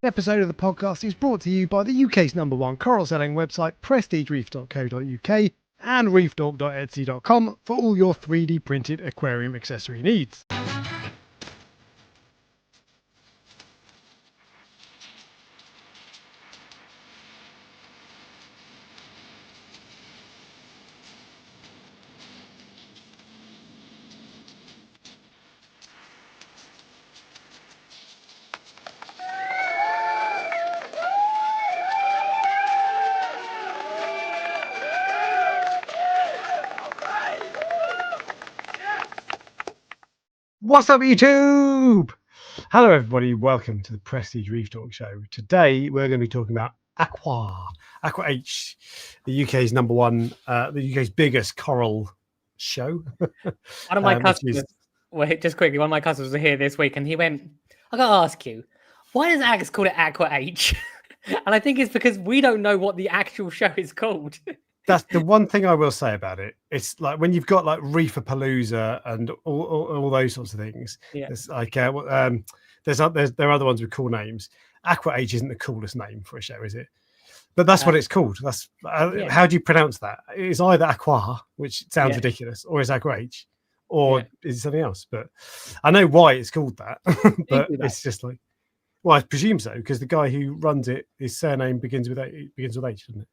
An episode of the podcast is brought to you by the UK's #1 coral selling website, prestigereef.co.uk and reefdork.etsy.com for all your 3D printed aquarium accessory needs. What's up, YouTube? Hello, everybody. Welcome to the Prestige Reef Talk Show. Today, we're going to be talking about Aqua H, the UK's #1, the UK's biggest coral show. One of my customers, just quickly, one of my customers was here this week, and he went, "I got to ask you, why does Axe call it Aqua H?" And I think it's because we don't know what the actual show is called. That's the one thing I will say about it. It's like when you've got like Reeferpalooza and all those sorts of things. Yeah. It's like there are other ones with cool names. Aqua H isn't the coolest name for a show, is it? But that's what it's called. That's how do you pronounce that? It's either Aqua, which sounds ridiculous, or it's Aqua H, or is it something else? But I know why it's called that. But it's just like, well, I presume so because the guy who runs it, his surname begins with H, doesn't it?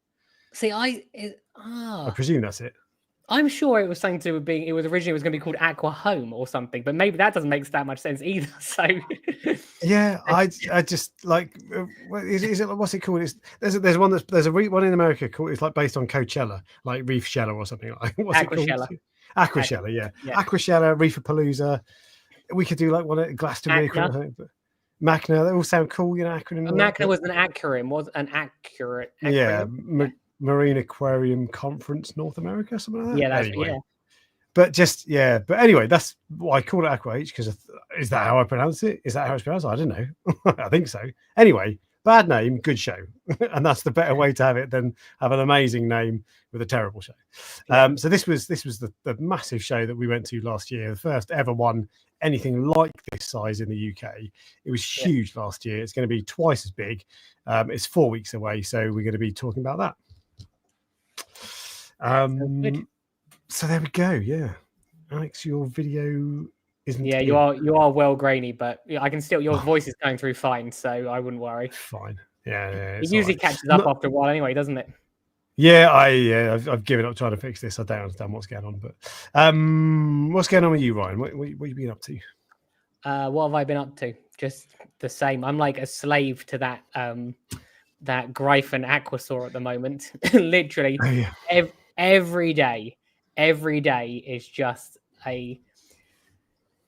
See, I presume that's it. I'm sure it was something to do with being. It was originally going to be called Aqua Home or something, but maybe that doesn't make that much sense either. So yeah, I just like is it what's it called? There's one one in America called, it's like based on Coachella, like Reef Shella or something like. What's it called? Aquashella, yeah. Aquashella, Reeferpalooza. We could do like one at Glastonbury. Machna, they all sound cool, you know. Acronym. Machna was an acronym, was an accurate. Yeah, Marine Aquarium Conference North America, something like that. Yeah, that's anyway. But anyway, that's why I call it Aqua H, because is that how I pronounce it? Is that how it's pronounced? I don't know. I think so. Anyway, bad name, good show, and that's the better way to have it than have an amazing name with a terrible show. So this was the massive show that we went to last year, the first ever one anything like this size in the UK. It was huge last year. It's going to be twice as big. It's 4 weeks away, so we're going to be talking about that. So there we go. Yeah, Alex, your video isn't. Yeah, you are well grainy, but I can still. Your voice is going through fine, so I wouldn't worry. Fine. Yeah. It usually catches up after a while, anyway, doesn't it? Yeah, I've given up trying to fix this. I don't understand what's going on, but what's going on with you, Ryan? What have you been up to? What have I been up to? Just the same. I'm like a slave to that that Gryphon Aquasaur at the moment. Literally, every day is just a.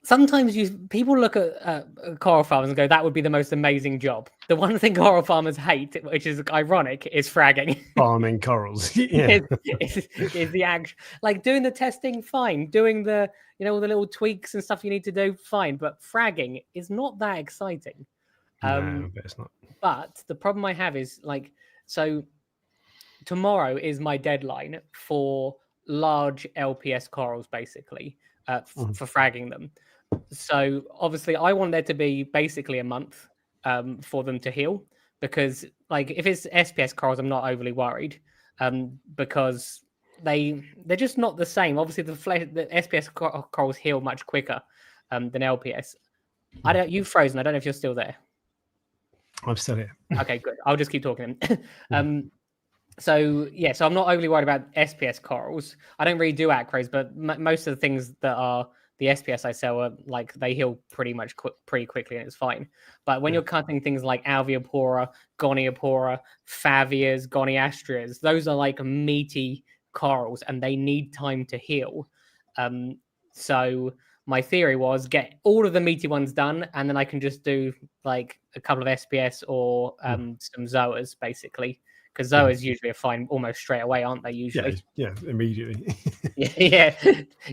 Sometimes people look at coral farmers and go, "That would be the most amazing job." The one thing coral farmers hate, which is ironic, is fragging. Farming corals. Yeah, is the action, like doing the testing, fine. Doing the all the little tweaks and stuff you need to do, fine. But fragging is not that exciting. No, but it's not. But the problem I have is so tomorrow is my deadline for large LPS corals, basically, for fragging them. So obviously I want there to be basically a month for them to heal, because if it's SPS corals, I'm not overly worried because they're just not the same. Obviously the SPS corals heal much quicker than LPS. You've frozen. I don't know if you're still there. I'm still here. Okay, good. I'll just keep talking. So I'm not overly worried about SPS corals. I don't really do acros, but most of the things that are the SPS I sell are they heal pretty much pretty quickly and it's fine. But when you're cutting things like Alveopora, Goniopora, Favias, Goniastrias, those are meaty corals and they need time to heal. So my theory was get all of the meaty ones done, and then I can just do a couple of SPS or some Zoas, basically. Because Zoas usually are fine almost straight away, aren't they? Usually, yeah, immediately. yeah,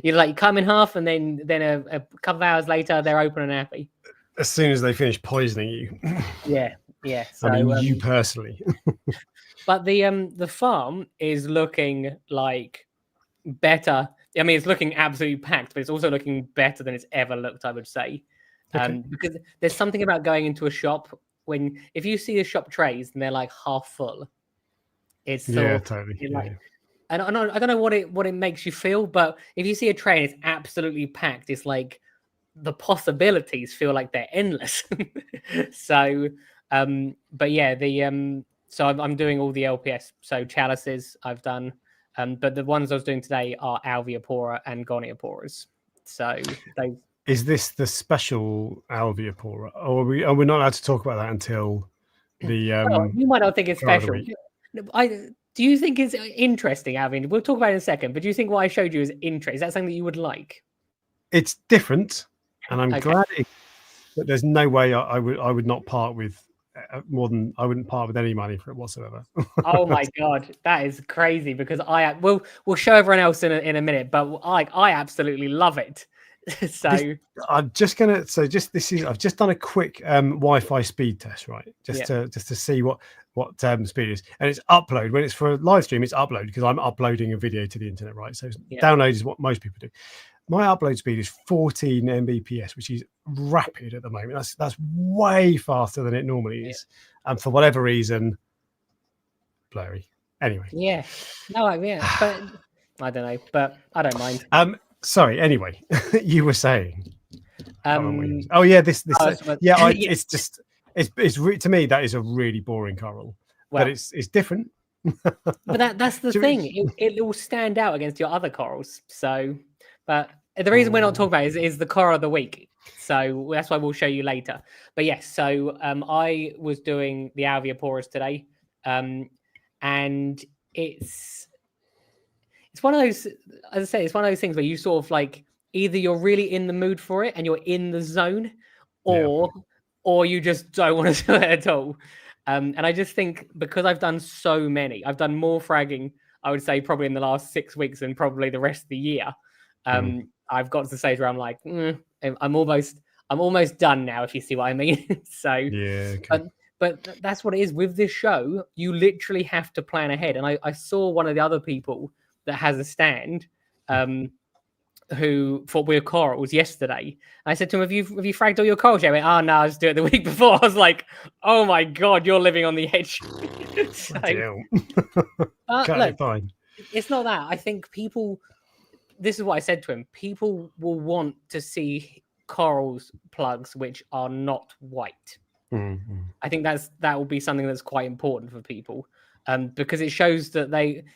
you come in half, and then a couple of hours later, they're open and happy. As soon as they finish poisoning you. Yeah. So, I mean, you personally. But the farm is looking better. I mean, it's looking absolutely packed, but it's also looking better than it's ever looked, I would say. Because there's something about going into a shop when if you see the shop trays and they're like half full, it's Yeah, totally. like, and I don't know what it makes you feel, but if you see a tray and it's absolutely packed, it's like the possibilities feel like they're endless. So, but yeah, so I'm doing all the LPS. So chalices I've done, but the ones I was doing today are Alveopora and Gonioporas. So they. Is this the special Alveopora, or are we not allowed to talk about that until the? Well, you might not think it's Car of the special. Week? Do you think it's interesting, Alvin? We'll talk about it in a second. But do you think what I showed you is interesting? Is that something that you would like? It's different, and I'm Okay. glad. But there's no way I would not part with more than I wouldn't part with any money for it whatsoever. Oh my god, that is crazy because we'll show everyone else in a minute, but I absolutely love it. So I'm just gonna I've just done a quick Wi-Fi speed test, right? Just to see what speed is, and it's upload. When it's for a live stream, it's upload because I'm uploading a video to the internet, right? So download is what most people do. My upload speed is 14 Mbps, which is rapid at the moment. That's way faster than it normally is, and for whatever reason, blurry. Anyway, but I don't know, but I don't mind. Sorry. Anyway, you were saying. Oh yeah, it's just to me that is a really boring coral, but it's different. But that's the thing. It will stand out against your other corals. So, but the reason we're not talking about it is the coral of the week. So that's why we'll show you later. But yes, so I was doing the Alveoporas today, and it's one of those, as I say, it's one of those things where you sort of like either you're really in the mood for it and you're in the zone, or you just don't want to do it at all. And I just think because I've done so many, I've done more fragging, I would say probably in the last 6 weeks and probably the rest of the year. I've got to the stage where I'm like, I'm almost done now, if you see what I mean. So yeah, okay. But that's what it is with this show. You literally have to plan ahead. And I saw one of the other people that has a stand who thought we were corals yesterday. I said to him, have you fragged all your corals yet? He went, oh no, I just do it the week before. I was like, oh my god, you're living on the edge. Look, fine. It's not that. I think people, this is what I said to him, people will want to see corals plugs which are not white. I think that will be something that's quite important for people, because it shows that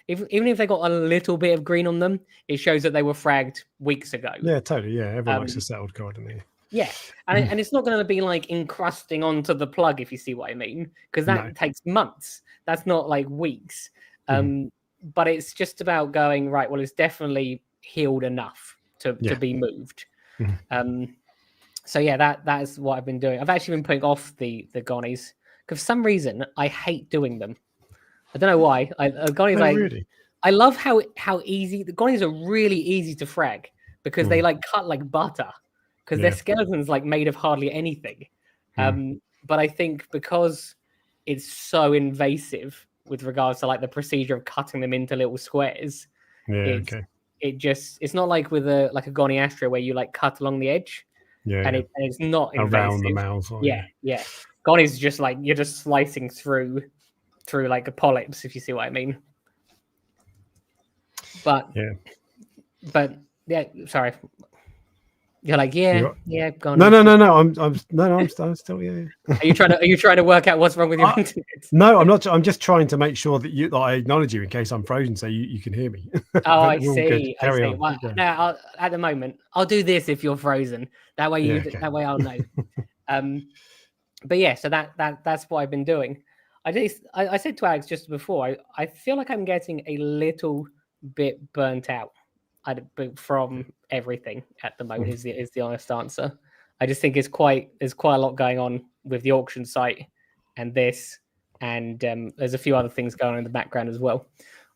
even if they got a little bit of green on them, it shows that they were fragged weeks ago. Yeah, totally. Yeah, everyone likes a settled coral, doesn't they? Yeah, and it's not going to be like encrusting onto the plug, if you see what I mean, because that takes months. That's not like weeks. But it's just about going right. Well, it's definitely healed enough to be moved. So yeah, that is what I've been doing. I've actually been putting off the Gonnies because for some reason I hate doing them. I don't know why. Really? I love how easy the Gonnies are. Really easy to frag because they like cut like butter because their skeleton's like made of hardly anything. But I think because it's so invasive with regards to like the procedure of cutting them into little squares. It's not like with a Goniastria where you like cut along the edge. It's not invasive. Around the mouth. Yeah. Gonnies just like you're just slicing through like a polyps, if you see what I mean. But sorry. You're like, gone. No. I'm still Are you trying to work out what's wrong with your internet? No, I'm not. I'm just trying to make sure that I acknowledge you in case I'm frozen, so you can hear me. Oh, I see. Well, now, at the moment, I'll do this if you're frozen. That way, that way I'll know. But yeah, so that's what I've been doing. I said to Alex just before, I feel like I'm getting a little bit burnt out from everything at the moment. Is the honest answer. I just think there's quite a lot going on with the auction site and this, and there's a few other things going on in the background as well.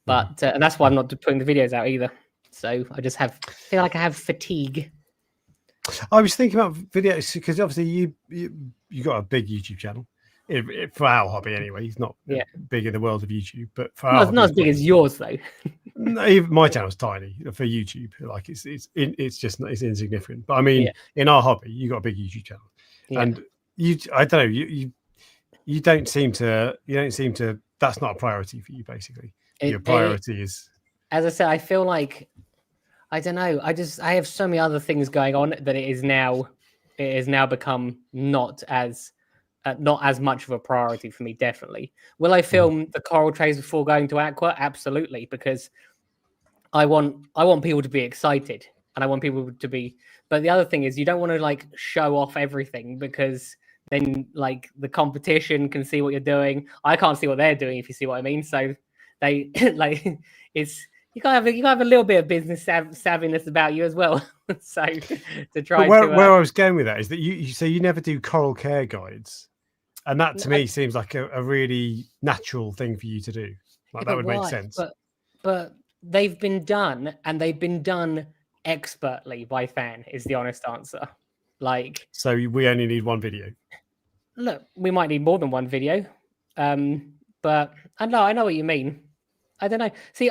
But and that's why I'm not putting the videos out either. So I just feel like I have fatigue. I was thinking about videos because obviously you got a big YouTube channel. For our hobby anyway, he's not big in the world of YouTube, but for our not as big as yours though. No, even my channel's tiny for YouTube. Like it's insignificant. But I mean, in our hobby, you got a big YouTube channel, and I don't know, you don't seem to. That's not a priority for you, basically. Your priority is. As I said, I feel like I don't know. I have so many other things going on that it has now become not as much of a priority for me. Definitely. Will I film the coral trays before going to Aqua? Absolutely, because I want people to be excited, and I want people to be. But the other thing is, you don't want to like show off everything, because then like the competition can see what you're doing. I can't see what they're doing, if you see what I mean. So they like it's. You gotta have a little bit of business savviness about you as well. So to try. But where I was going with that is that you never do coral care guides, and that to me seems like a really natural thing for you to do. Like that would make sense. But they've been done, and they've been done expertly by Fan. Is the honest answer. Like, so we only need one video. Look, we might need more than one video, but I know what you mean. I don't know. See,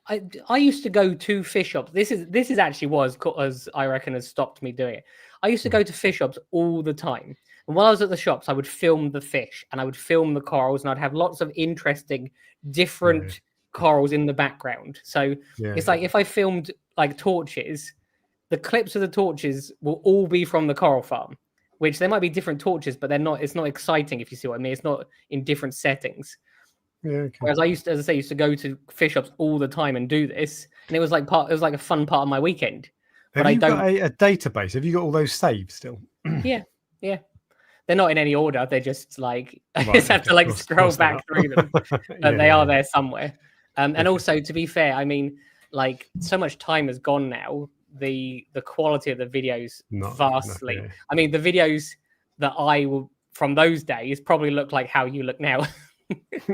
I used to go to fish shops. This is actually as I reckon has stopped me doing it. I used to go to fish shops all the time, and while I was at the shops, I would film the fish and I would film the corals, and I'd have lots of interesting, different corals in the background. So it's like if I filmed like torches, the clips of the torches will all be from the coral farm, which there might be different torches, but they're not. It's not exciting, if you see what I mean. It's not in different settings. Yeah, okay. Whereas I used to go to fish shops all the time and do this, and it was like a fun part of my weekend. Have you got a database? Have you got all those saved still? Yeah. They're not in any order. They're just like I just have to like scroll back through them, but they are there somewhere. And also, to be fair, I mean, like so much time has gone now. The quality of the videos vastly. I mean, the videos that I will from those days probably look like how you look now.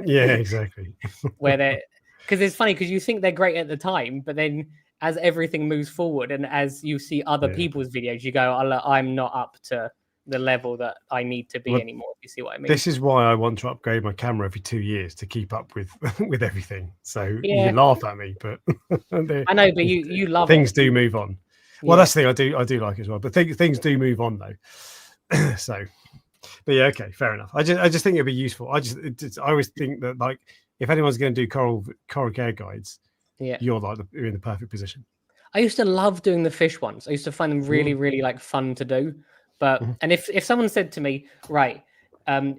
Yeah, exactly. Because it's funny because you think they're great at the time, but then as everything moves forward and as you see other people's videos, you go, I'm not up to the level that I need to be anymore. If you see what I mean? This is why I want to upgrade my camera every 2 years to keep up with everything. So you can laugh at me, but I know, but you love things do move on. Well, that's the thing I do like as well. But things do move on though. So. But yeah, okay, fair enough. I just think it'd be useful. I always think that like if anyone's going to do coral care guides, you're in the perfect position. I used to love doing the fish ones. I used to find them really, really like fun to do. But and if someone said to me, right,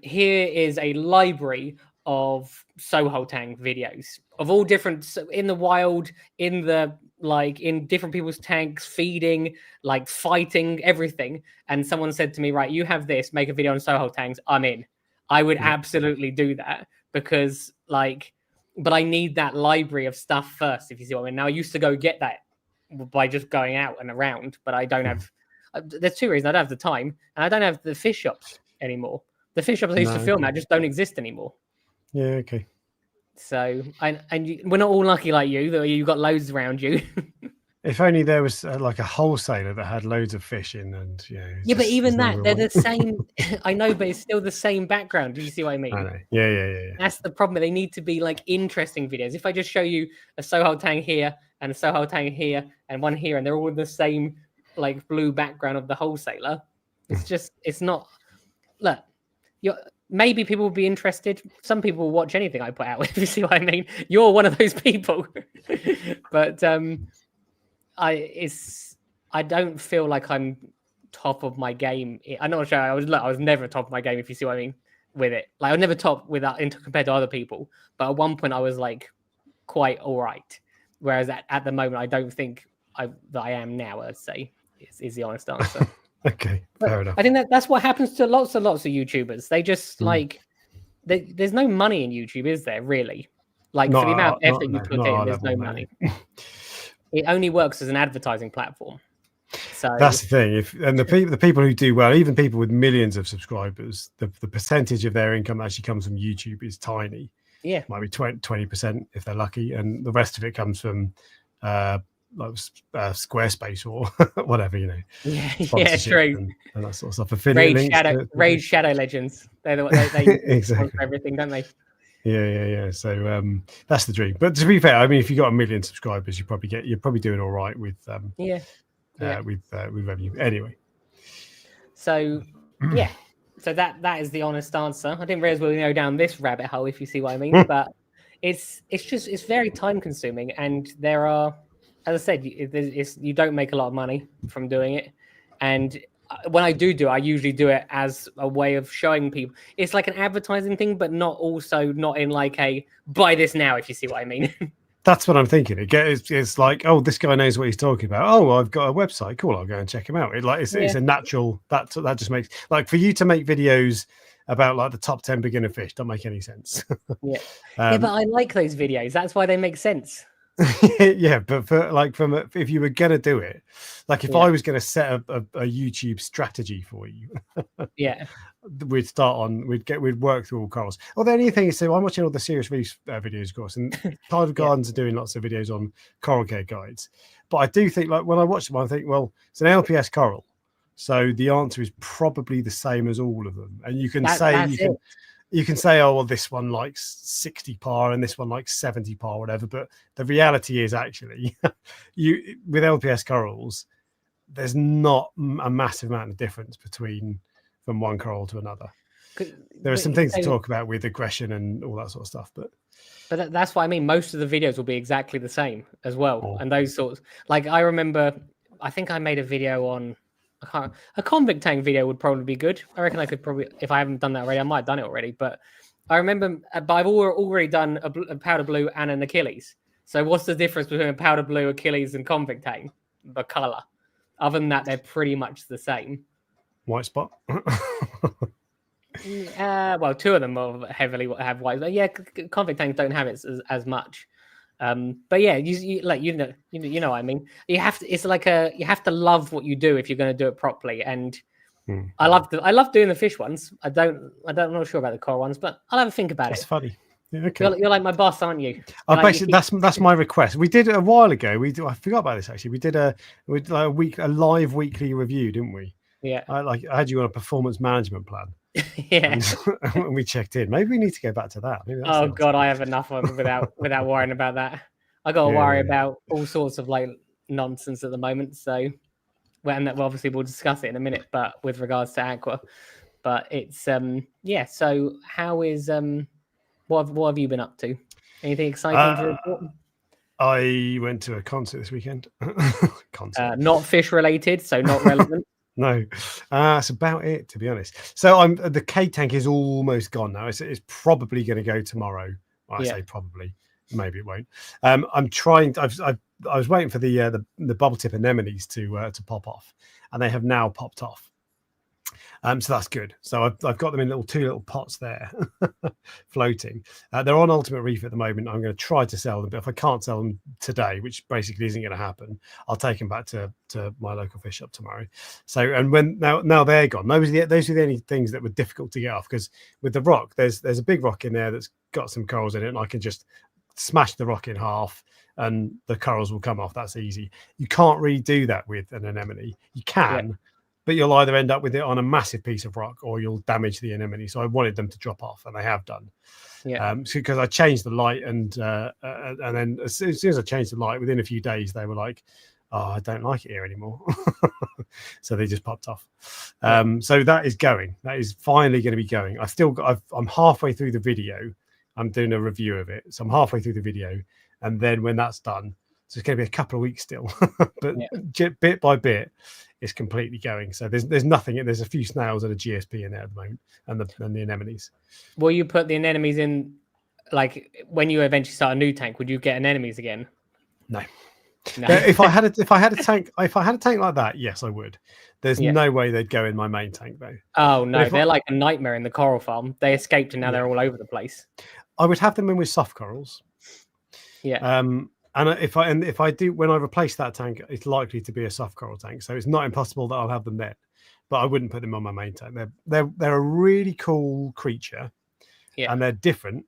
here is a library of Soho Tang videos of all different in the wild, in different people's tanks, feeding, like fighting, everything. And someone said to me, right, you have this, make a video on Soho Tangs. I'm in. I would absolutely do that because but I need that library of stuff first, if you see what I mean. Now I used to go get that by just going out and around, but I don't have, there's two reasons. I don't have the time and I don't have the fish shops anymore. The fish shops I used to film at just don't exist anymore. Yeah, okay. So, we're not all lucky like you, that you've got loads around you. If only there was like a wholesaler that had loads of fish in, and but even that, they're the same. I know, but it's still the same background. Do you see what I mean? I know. Yeah. That's the problem. They need to be like interesting videos. If I just show you a Soho Tang here and a Soho Tang here and one here, and they're all in the same like blue background of the wholesaler, it's not. Look, maybe people will be interested. Some people will watch anything I put out. If you see what I mean, you're one of those people. But I don't feel like I'm top of my game. I'm not sure. I was never top of my game. If you see what I mean with it, like I was never top compared to other people. But at one point I was like quite all right. Whereas at the moment I don't think that I am now. I'd say is the honest answer. Okay, fair enough. I think that's what happens to lots and lots of YouTubers. They just there's no money in YouTube, is there really? Like for the amount of effort you put in, there's no money. It only works as an advertising platform. So that's the thing. The people who do well, even people with millions of subscribers, the percentage of their income actually comes from YouTube is tiny. Yeah, might be 20% if they're lucky, and the rest of it comes from Squarespace or whatever, Yeah, true. And that sort of stuff. Affiliate Raid Shadow Legends. They exactly everything, don't they? Yeah. So that's the dream. But to be fair, I mean, if you got 1 million subscribers, you're probably doing all right with with revenue. Anyway. So So that is the honest answer. I didn't realize we would go down this rabbit hole, if you see what I mean. But it's very time consuming, and there are, as I said, you don't make a lot of money from doing it, and when I do, I usually do it as a way of showing people. It's like an advertising thing, but not in like a buy this now, if you see what I mean. That's what I'm thinking. It's like, oh, this guy knows what he's talking about. Oh, well, I've got a website. Cool, I'll go and check him out. It's a natural that just makes, like, for you to make videos about like the top 10 beginner fish don't make any sense. Yeah, but I like those videos. That's why they make sense. Yeah, but if you were gonna do it, like if I was gonna set up a YouTube strategy for you, we'd work through all corals. Or the only thing is, so I'm watching all the Serious Reef videos, of course, and Private Gardens are doing lots of videos on coral care guides. But I do think, like, when I watch them, I think, well, it's an LPS coral, so the answer is probably the same as all of them. And you can say, oh, well, this one likes 60 par and this one likes 70 par, whatever. But the reality is, actually, with LPS corals, there's not a massive amount of difference from one coral to another. There are some things to talk about with aggression and all that sort of stuff, but that's what I mean. Most of the videos will be exactly the same as well, and those sorts. Like, I remember, I think I made a video on a convict tank video would probably be good. I reckon I could probably, if I haven't done that already, I might have done it already. But I remember, but I've already done a powder blue and an Achilles. So what's the difference between a powder blue, Achilles, and convict tank? The color. Other than that, they're pretty much the same. White spot. Well, two of them heavily have white. But yeah, convict tanks don't have it as much. But yeah, you know what I mean. You have to love what you do if you're going to do it properly. And I love doing the fish ones. I'm not sure about the coral ones, but I'll have a think about it. That's funny. Yeah, okay. You're like my boss, aren't you? Basically, that's my request. We did it a while ago. I forgot about this actually. We did a live weekly review, didn't we? Yeah. I had you on a performance management plan. Yeah. And we checked in. Maybe we need to go back to that. Oh God, I have enough of it without worrying about that. I got to worry about all sorts of like nonsense at the moment. So, obviously we'll discuss it in a minute. But with regards to Aqua, but it's So how is what have you been up to? Anything exciting to report? I went to a concert this weekend. Not fish related, so not relevant. No, that's about it, to be honest. So the K tank is almost gone now. It's probably going to go tomorrow. Well, I say probably, maybe it won't. I'm trying. I was waiting for the bubble tip anemones to pop off, and they have now popped off. So that's good. So I've got them in two little pots there, floating. They're on Ultimate Reef at the moment. I'm going to try to sell them, but if I can't sell them today, which basically isn't going to happen, I'll take them back to my local fish shop tomorrow. So, and now they're gone. Those are the only things that were difficult to get off, because with the rock, there's a big rock in there that's got some corals in it, and I can just smash the rock in half and the corals will come off. That's easy. You can't really do that with an anemone. You can. Yeah. But you'll either end up with it on a massive piece of rock or you'll damage the anemone. So I wanted them to drop off, and they have done. Yeah. Because I changed the light, and then as soon as I changed the light, within a few days they were like, "Oh, I don't like it here anymore." So they just popped off. So that is going. That is finally going to be going. I'm halfway through the video. I'm doing a review of it, so I'm halfway through the video, and then when that's done, so it's going to be a couple of weeks still. But bit by bit, it's completely going. So there's nothing. There's a few snails and a GSP in there at the moment, and the anemones. Will you put the anemones in, like when you eventually start a new tank? Would you get anemones again? No. If I had a tank like that, yes, I would. There's no way they'd go in my main tank though. Oh no, they're like a nightmare in the coral farm. They escaped and now they're all over the place. I would have them in with soft corals. Yeah. And if I do, when I replace that tank, it's likely to be a soft coral tank. So it's not impossible that I'll have them then, but I wouldn't put them on my main tank. They're a really cool creature, and they're different.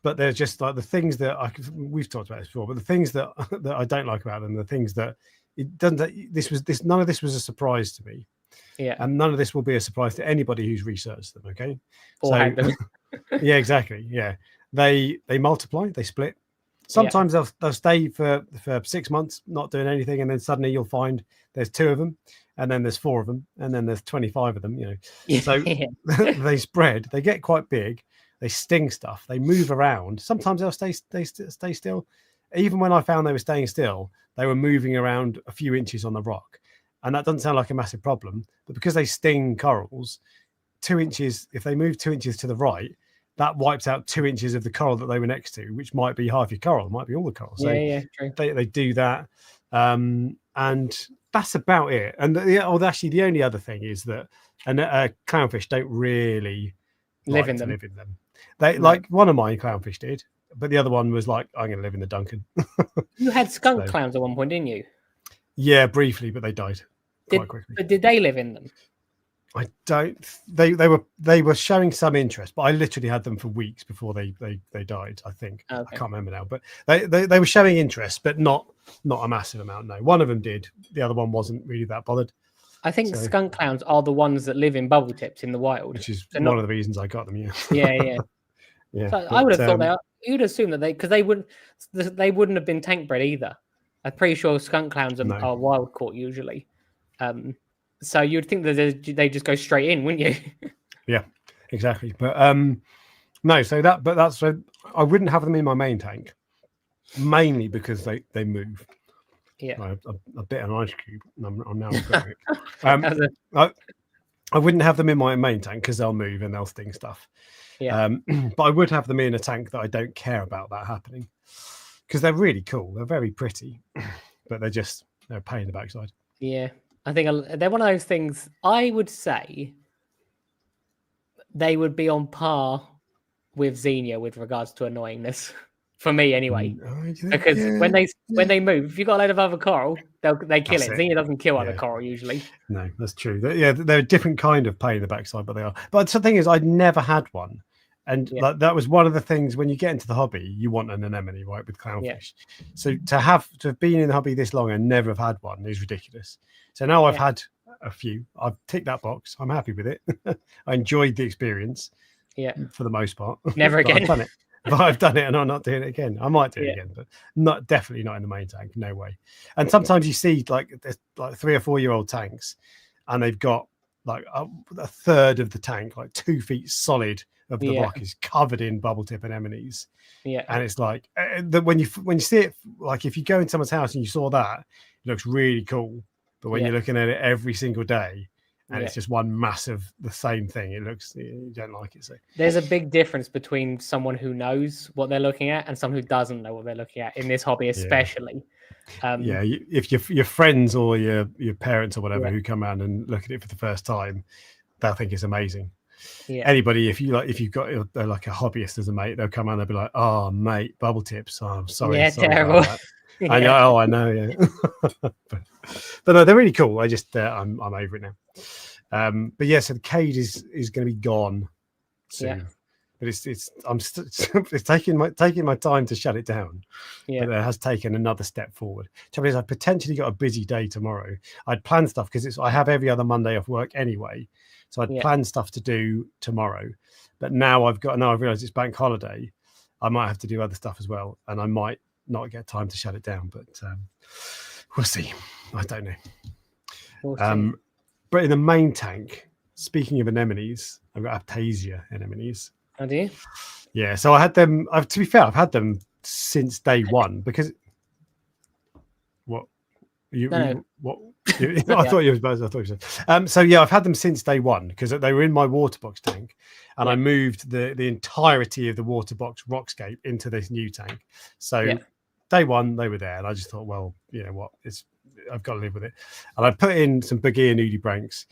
But they're just like the things that we've talked about this before. But the things that I don't like about them, the things that it doesn't. None of this was a surprise to me. Yeah, and none of this will be a surprise to anybody who's researched them. Okay, or them. Yeah, exactly. Yeah, they multiply, they split. Sometimes they'll stay for 6 months not doing anything, and then suddenly you'll find there's two of them, and then there's 4 of them, and then there's 25 of them, you know. Yeah. So they spread, they get quite big, they sting stuff, they move around. Sometimes they'll stay still. Even when I found they were staying still, they were moving around a few inches on the rock. And that doesn't sound like a massive problem, but because they sting corals, 2 inches, if they move 2 inches to the right, that wipes out 2 inches of the coral that they were next to, which might be half your coral, might be all the coral. So true. they do that. And that's about it. And actually, the only other thing is that clownfish don't really live in them. They like one of my clownfish did, but the other one was like, I'm going to live in the Duncan. You had skunk clowns at one point, didn't you? Yeah, briefly, but they died quite quickly. But did they live in them? I don't. They were showing some interest, but I literally had them for weeks before they died. I think I can't remember now, but they were showing interest, but not a massive amount. No, one of them did. The other one wasn't really that bothered. I think skunk clowns are the ones that live in bubble tips in the wild, which is one of the reasons I got them. Yeah. Yeah. So I would have thought you'd assume that because they wouldn't have been tank bred either. I'm pretty sure skunk clowns are wild caught usually. So you'd think that they just go straight in, wouldn't you? Yeah, exactly. But no, so that's I wouldn't have them in my main tank, mainly because they move. Yeah, a bit of an ice cube. I'm now regretting it. I wouldn't have them in my main tank because they'll move and they'll sting stuff. Yeah. But I would have them in a tank that I don't care about that happening because they're really cool. They're very pretty, but they're a pain in the backside. Yeah. I think they're one of those things. I would say they would be on par with Xenia with regards to annoyingness, for me anyway. Because when they move, if you've got a load of other coral, they kill it. Xenia doesn't kill other coral usually. No, that's true. They're a different kind of pain in the backside, but they are. But the thing is, I'd never had one. And that was one of the things when you get into the hobby, you want an anemone, right, with clownfish. Yeah. So to have been in the hobby this long and never have had one is ridiculous. So now I've had a few. I've ticked that box. I'm happy with it. I enjoyed the experience. Yeah. For the most part. Never again. I've done it. But I've done it and I'm not doing it again. I might do it again, but definitely not in the main tank. No way. And sometimes you see like 3 or 4 year old tanks and they've got like a third of the tank, like 2 feet solid of the rock is covered in bubble tip anemones. Yeah. And it's like when you see it, like if you go in someone's house and you saw that, it looks really cool. But when you're looking at it every single day and it's just one massive, the same thing, you don't like it. So there's a big difference between someone who knows what they're looking at and someone who doesn't know what they're looking at in this hobby, especially. If your friends or your parents or whatever who come around and look at it for the first time, they'll think it's amazing. Yeah. Anybody, if you've got like a hobbyist as a mate, they'll come around and they'll be like, "Oh, mate, bubble tips. Oh, I'm sorry." Yeah, terrible. I know. Yeah. but no, they're really cool. I'm over it now. But yeah, so the Cade is going to be gone soon. Yeah. But it's taking my time to shut it down. Yeah. But it has taken another step forward. Trouble is, I've potentially got a busy day tomorrow. I'd planned stuff because I have every other Monday off work anyway. So I'd planned stuff to do tomorrow. But now I've realised it's bank holiday. I might have to do other stuff as well. And I might not get time to shut it down. But we'll see. I don't know. We'll see. But in the main tank, speaking of anemones, I've got Aptasia anemones. Oh, do you? Yeah, so I had them. To be fair, I've had them since day one because what? What? I thought you were. I thought you said. So yeah, I've had them since day one because they were in my water box tank, and I moved the entirety of the water box rockscape into this new tank. So day one they were there, and I just thought, well, you know what? I've got to live with it. And I put in some Bugia nudibranchs.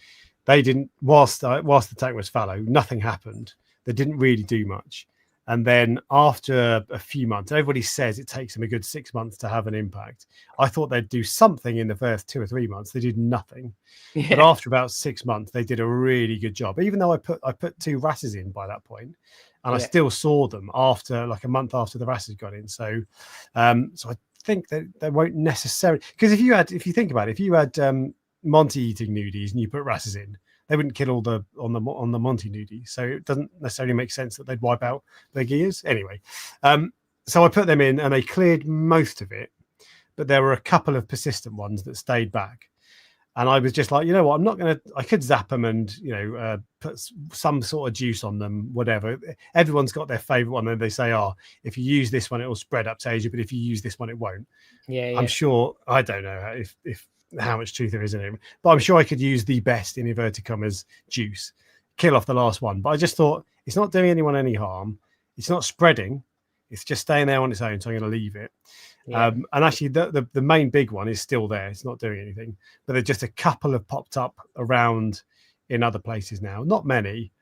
They didn't. Whilst the tank was fallow, nothing happened. They didn't really do much. And then after a few months, everybody says it takes them a good 6 months to have an impact. I thought they'd do something in the first 2 or 3 months. They did nothing. Yeah. But after about 6 months, they did a really good job. Even though I put 2 wrasses in by that point, and I still saw them after like a month after the wrasses got in. So, so I think that they won't necessarily, because if you think about it, if you had Monty eating nudies and you put wrasses in, they wouldn't kill all on the Monty nudie, so it doesn't necessarily make sense that they'd wipe out their gears anyway. So I put them in, and they cleared most of it, but there were a couple of persistent ones that stayed back. And I was just like, you know what, I'm not going to, I could zap them and, put some sort of juice on them, whatever. Everyone's got their favorite one. And they say, oh, if you use this one, it will spread Aptasia, but if you use this one, it won't. Yeah. I'm sure, I don't know if how much truth there is in it, but I'm sure I could use the best, in inverted commas, juice, kill off the last one. But I just thought, it's not doing anyone any harm. It's not spreading. It's just staying there on its own. So I'm going to leave it. Yeah. And actually, the main big one is still there. It's not doing anything, but there's just a couple have popped up around in other places now. Not many,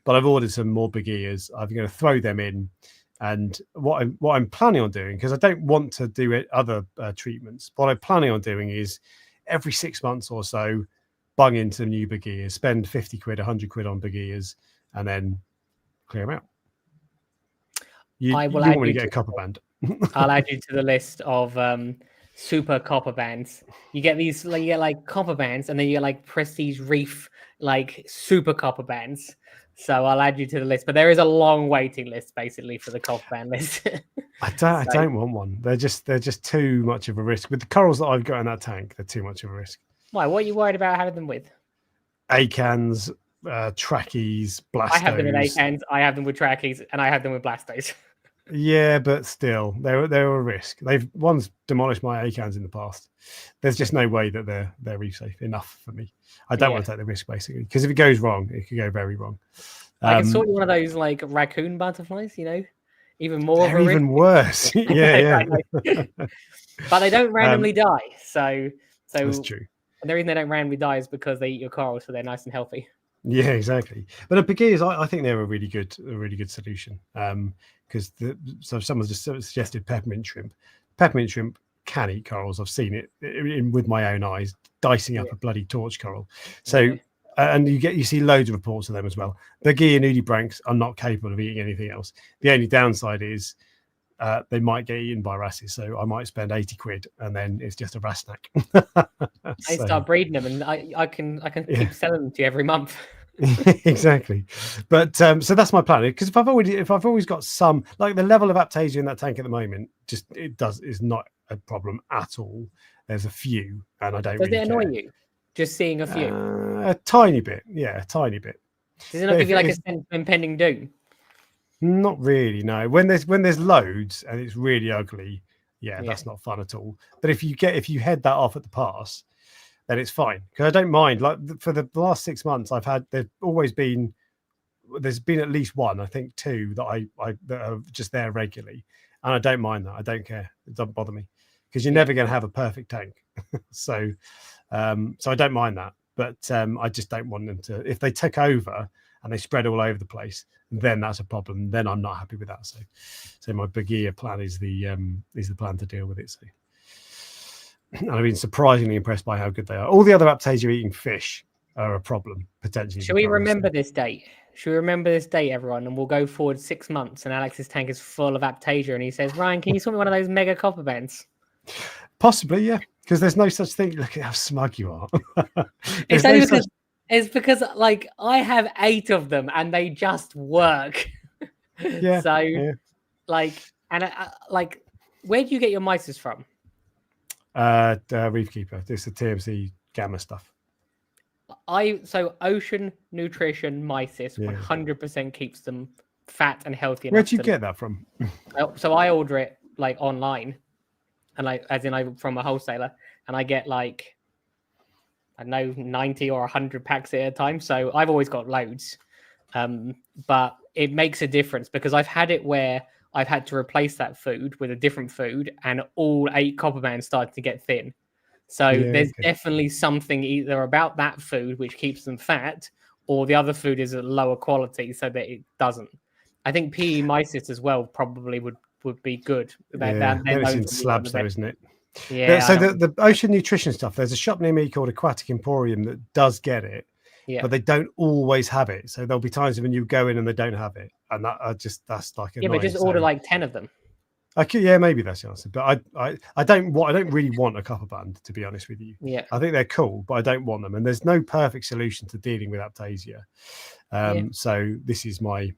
but I've ordered some more big ears. I'm going to throw them in, and what I'm planning on doing, because I don't want to do it other treatments. What I'm planning on doing is every 6 months or so, bung in some new big ears, spend 50 quid, 100 quid on big ears, and then clear them out. You want to get a copper band. I'll add you to the list of super copper bands. You get these, like, you get like copper bands, and then you get like prestige Reef, like super copper bands. So I'll add you to the list, but there is a long waiting list basically for the copper band list. I don't want one. They're just too much of a risk. With the corals that I've got in that tank, they're too much of a risk. Why? What are you worried about having them with? Acans, trackies, blastos. I have them with acans, I have them with trackies, and I have them with blastos. Yeah, but still, they're a risk. One's demolished my acans in the past. There's just no way that they're reef safe enough for me. I don't want to take the risk, basically, because if it goes wrong, it could go very wrong. I can sort of one of those like raccoon butterflies, even more. They're even worse. yeah. But they don't randomly die. So that's true. And the reason they don't randomly die is because they eat your coral, so they're nice and healthy. Yeah, exactly. But the Paguias, I think they're a really good solution. Because so someone's just suggested peppermint shrimp. Peppermint shrimp can eat corals. I've seen it with my own eyes, dicing up a bloody torch coral. So, and you see loads of reports of them as well. Paguia nudibranchs are not capable of eating anything else. The only downside is they might get eaten by wrasses. So I might spend 80 quid and then it's just a wrasse snack. I start breeding them, and I can keep selling them to you every month. Exactly. But so that's my plan, because if I've always got some, like the level of Aptasia in that tank at the moment, is not a problem at all. There's a few, and I don't. Does it annoy you just seeing a few? A tiny bit, a tiny bit. Does it not give you like a sense of impending doom? Not really, no. When there's loads and it's really ugly, that's not fun at all. But if you head that off at the pass, then it's fine, because I don't mind. Like for the last 6 months, there's been at least one, I think two, that that are just there regularly, and I don't mind that. I don't care. It doesn't bother me, because you're never going to have a perfect tank. so I don't mind that, but I just don't want them to. If they take over and they spread all over the place, then that's a problem. Then I'm not happy with that. So my Paguia plan is the plan to deal with it. So. And I've been surprisingly impressed by how good they are. All the other Aptasia eating fish are a problem, potentially. Should we remember this date? Should we remember this date, everyone? And we'll go forward 6 months, and Alex's tank is full of Aptasia, and he says, Ryan, can you sort me one of those mega copper bands? Possibly, yeah. Because there's no such thing. Look at how smug you are. It's because like I have 8 of them, and they just work. Yeah. Like, and like, where do you get your mysis from? Reef Keeper. This is the TMC gamma stuff. Ocean Nutrition mysis 100% keeps them fat and healthy. Where'd you get that from? So I order it like online, and from a wholesaler, and I get like, I don't know, 90 or 100 packs at a time. So I've always got loads, but it makes a difference, because I've had it where I've had to replace that food with a different food, and all 8 copper bands started to get thin. So there's definitely something either about that food which keeps them fat, or the other food is at lower quality so that it doesn't. I think PE mysis as well probably would be good. It's in slabs though, isn't it? Yeah. So the ocean nutrition stuff, there's a shop near me called Aquatic Emporium that does get it. Yeah. But they don't always have it. So there'll be times when you go in and they don't have it. And that's like annoying. But just order like 10 of them. Maybe that's the answer. But I don't really want a copper band, to be honest with you. Yeah. I think they're cool, but I don't want them. And there's no perfect solution to dealing with Aptasia. So this is the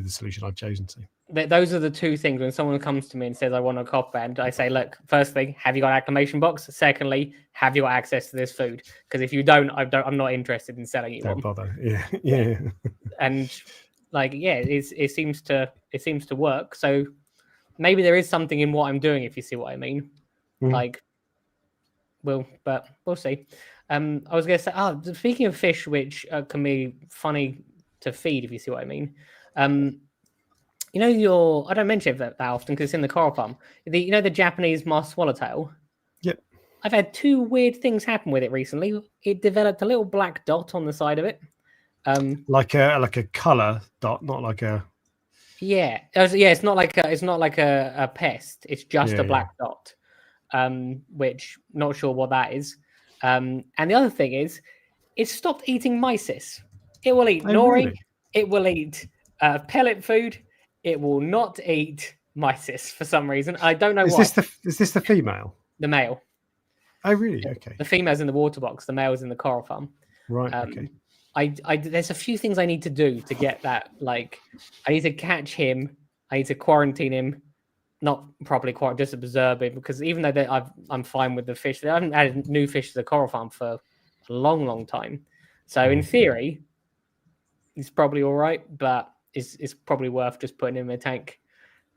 solution I've chosen to. those are the two things. When someone comes to me and says I want a cop band, I say, look, firstly, have you got an acclimation box? Secondly, have you got access to this food? Because if you don't, I'm not interested in selling you Don't one. bother. Yeah. And like, yeah, it seems to work. So maybe there is something in what I'm doing, if you see what I mean. Like, but we'll see. I was gonna say, speaking of fish, which can be funny to feed, if you see what I mean. You know, I don't mention it that often because it's in the coral farm. The Japanese moss swallowtail. Yep. I've had two weird things happen with it recently. It developed a little black dot on the side of it. Like a color dot, not like a. Yeah, it's not like a pest. It's just a black dot. Which not sure what that is. And the other thing is, it stopped eating mysis. It will eat nori. Really? It will eat pellet food. It will not eat mysis for some reason. I don't know why. Is this the female? The male. Oh, really? Okay. The female's in the water box. The male's in the coral farm. Right. Okay. There's a few things I need to do to get that. Like, I need to catch him. I need to quarantine him. Not properly quarantine, just observe him. Because even though I'm fine with the fish, they haven't added new fish to the coral farm for a long, long time. So in theory, he's probably all right. But it's probably worth just putting him in a tank.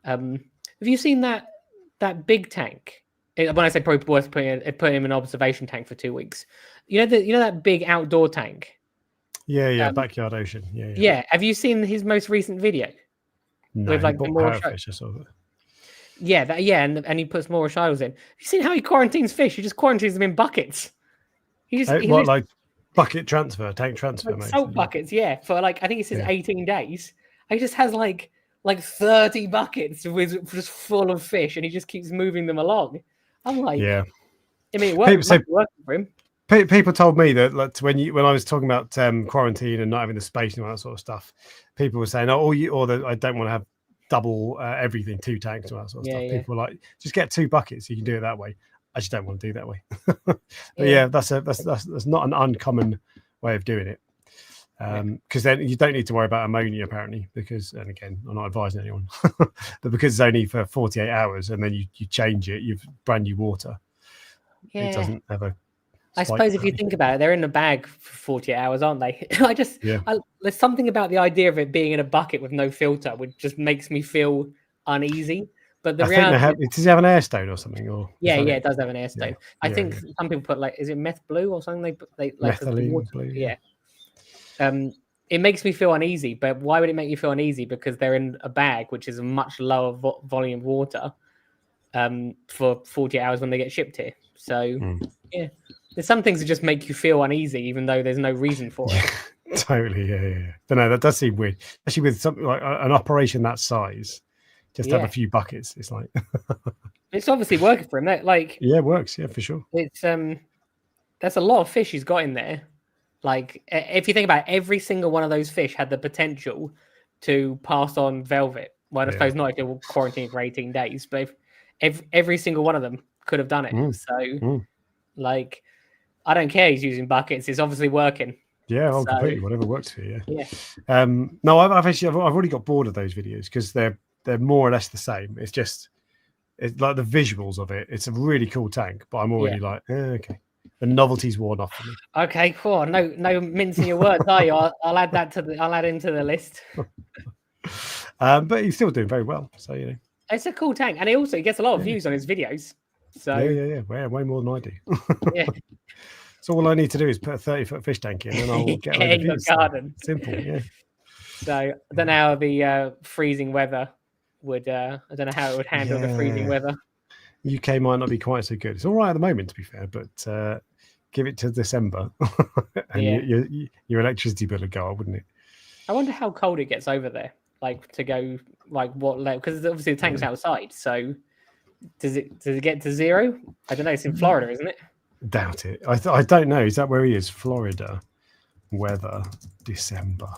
Have you seen that big tank? When I say probably worth putting him in an observation tank for 2 weeks. You know that big outdoor tank. Yeah, backyard ocean. Yeah. Yeah. Have you seen his most recent video? No, with like the more parrotfish or something. Yeah, and he puts more shadows in. Have you seen how he quarantines fish? He just quarantines them in buckets. Like bucket transfer, tank transfer, like salt buckets? Yeah, for like I think he says 18 days. He just has like 30 buckets with just full of fish, and he just keeps moving them along. I'm like, yeah. I mean, it works for him. People told me that when I was talking about quarantine and not having the space and all that sort of stuff, people were saying, I don't want to have double everything, 2 tanks and all that sort of stuff. Yeah. People were like, just get 2 buckets, you can do it that way. I just don't want to do that way. But that's not an uncommon way of doing it. Because then you don't need to worry about ammonia apparently, and again, I'm not advising anyone, but because it's only for 48 hours and then you change it, you've brand new water. Yeah. It doesn't have a. I suppose if you think about it, they're in a bag for 48 hours, aren't they? There's something about the idea of it being in a bucket with no filter, which just makes me feel uneasy. But the reality, does it have an air stone or something? Or it does have an air stone. I think some people put is it meth blue or something? They like methylene blue. Yeah. It makes me feel uneasy. But why would it make you feel uneasy? Because they're in a bag, which is a much lower volume of water, for 48 hours when they get shipped here. So there's some things that just make you feel uneasy, even though there's no reason for it. Totally, yeah. But no, that does seem weird, especially with something like an operation that size. Just have a few buckets. It's like it's obviously working for him. It works. Yeah, for sure. It's that's a lot of fish he's got in there. Like if you think about it, every single one of those fish had the potential to pass on velvet. Well, I suppose not if they were quarantined for 18 days, but if every single one of them could have done it. So, like, I don't care. He's using buckets. It's obviously working. Yeah, completely. Whatever works for you. Yeah. No, I've already got bored of those videos because they're more or less the same. It's like the visuals of it. It's a really cool tank, but I'm already like, okay. The novelty's worn off for me. Okay, cool. No mincing your words, are you? I'll add that I'll add into the list. But he's still doing very well. So it's a cool tank, and he gets a lot of views on his videos. So way more than I do. Yeah. So all I need to do is put a 30-foot fish tank in, and I'll get in your garden. Simple, yeah. So I don't know how the freezing weather would. I don't know how it would handle the freezing weather. UK might not be quite so good. It's all right at the moment, to be fair, but give it to December, and your electricity bill would go up, wouldn't it? I wonder how cold it gets over there. Like to go like what level? Because obviously the tank's outside. So does it get to 0? I don't know. It's in Florida, isn't it? Doubt it. I don't know. Is that where he is? Florida weather December.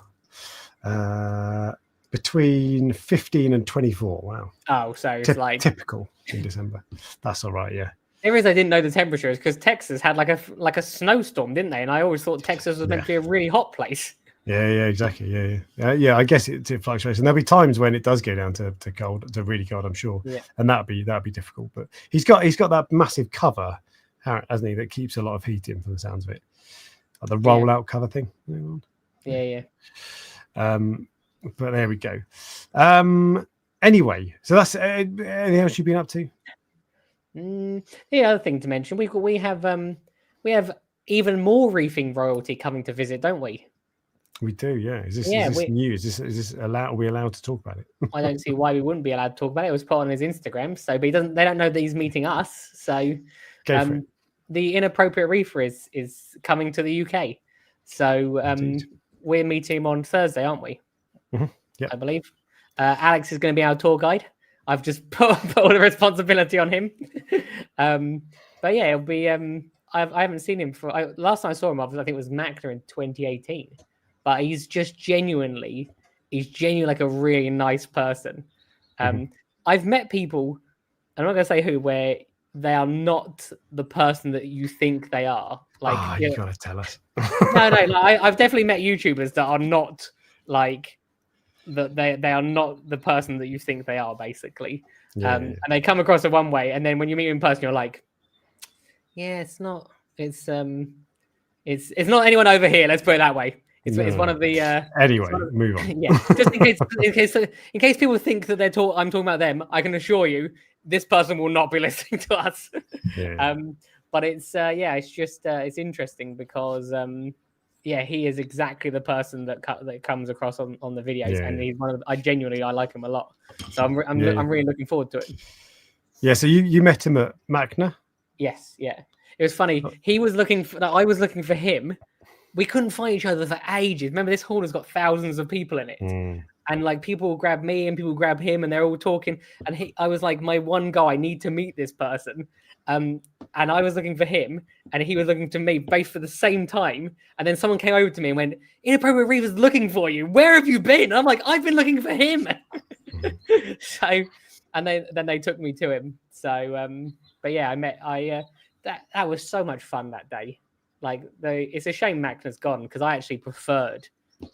Between 15 and 24. Wow. Oh, so it's like typical in December. That's all right. Yeah. The reason I didn't know the temperatures because Texas had like a snowstorm, didn't they? And I always thought Texas was meant to be a really hot place. Yeah, exactly. Yeah. I guess it fluctuates, and there'll be times when it does go down to cold, to really cold, I'm sure. Yeah. And that'd be difficult. But he's got that massive cover, hasn't he? That keeps a lot of heat in, from the sounds of it, like the rollout cover thing. Yeah. But there we go. Anyway, so that's anything else you've been up to? The other thing to mention, we have even more reefing royalty coming to visit, don't we? We do, yeah. Is this new? Is this allowed? Are we allowed to talk about it? I don't see why we wouldn't be allowed to talk about it. It was put on his Instagram, so but they don't know that he's meeting us. So the inappropriate reefer is coming to the UK. So we're meeting him on Thursday, aren't we? Mm-hmm. Yeah, I believe. Alex is going to be our tour guide. I've just put all the responsibility on him. But yeah, it'll be. I haven't seen him last time I saw him, I think it was Macna in 2018. But he's genuinely like a really nice person. I've met people, I'm not going to say who, where they are not the person that you think they are. Like, you gotta tell us. No. I've definitely met YouTubers that are not like that. They are not the person that you think they are, basically. And they come across it one way, and then when you meet them in person, you're like, yeah, it's not. It's not anyone over here. Let's put it that way. It's one of the. Anyway, move on. Yeah, just in case people think that I'm talking about them, I can assure you, this person will not be listening to us. But it's it's interesting because he is exactly the person that comes across on the videos, and he's one of I like him a lot. So I'm really looking forward to it. Yeah. So you met him at Macna? Yes. Yeah. It was funny. He was looking for. I was looking for him. We couldn't find each other for ages. Remember, this hall has got thousands of people in it. And like people will grab me and people will grab him and they're all talking. And I was like, my one guy, I need to meet this person. And I was looking for him and he was looking to me both for the same time. And then someone came over to me and went, Inappropriate Reef is looking for you. Where have you been? And I'm like, I've been looking for him. And then they took me to him. So, but yeah, that was so much fun that day. Like it's a shame Macna's gone because I actually preferred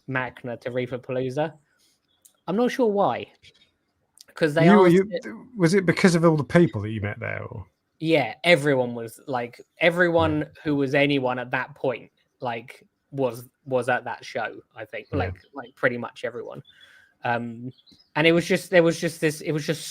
Macna to Reeferpalooza. I'm not sure why. Because was it because of all the people that you met there? Or? Yeah, everyone was like everyone who was anyone at that point, like was at that show. I think like pretty much everyone. And it was just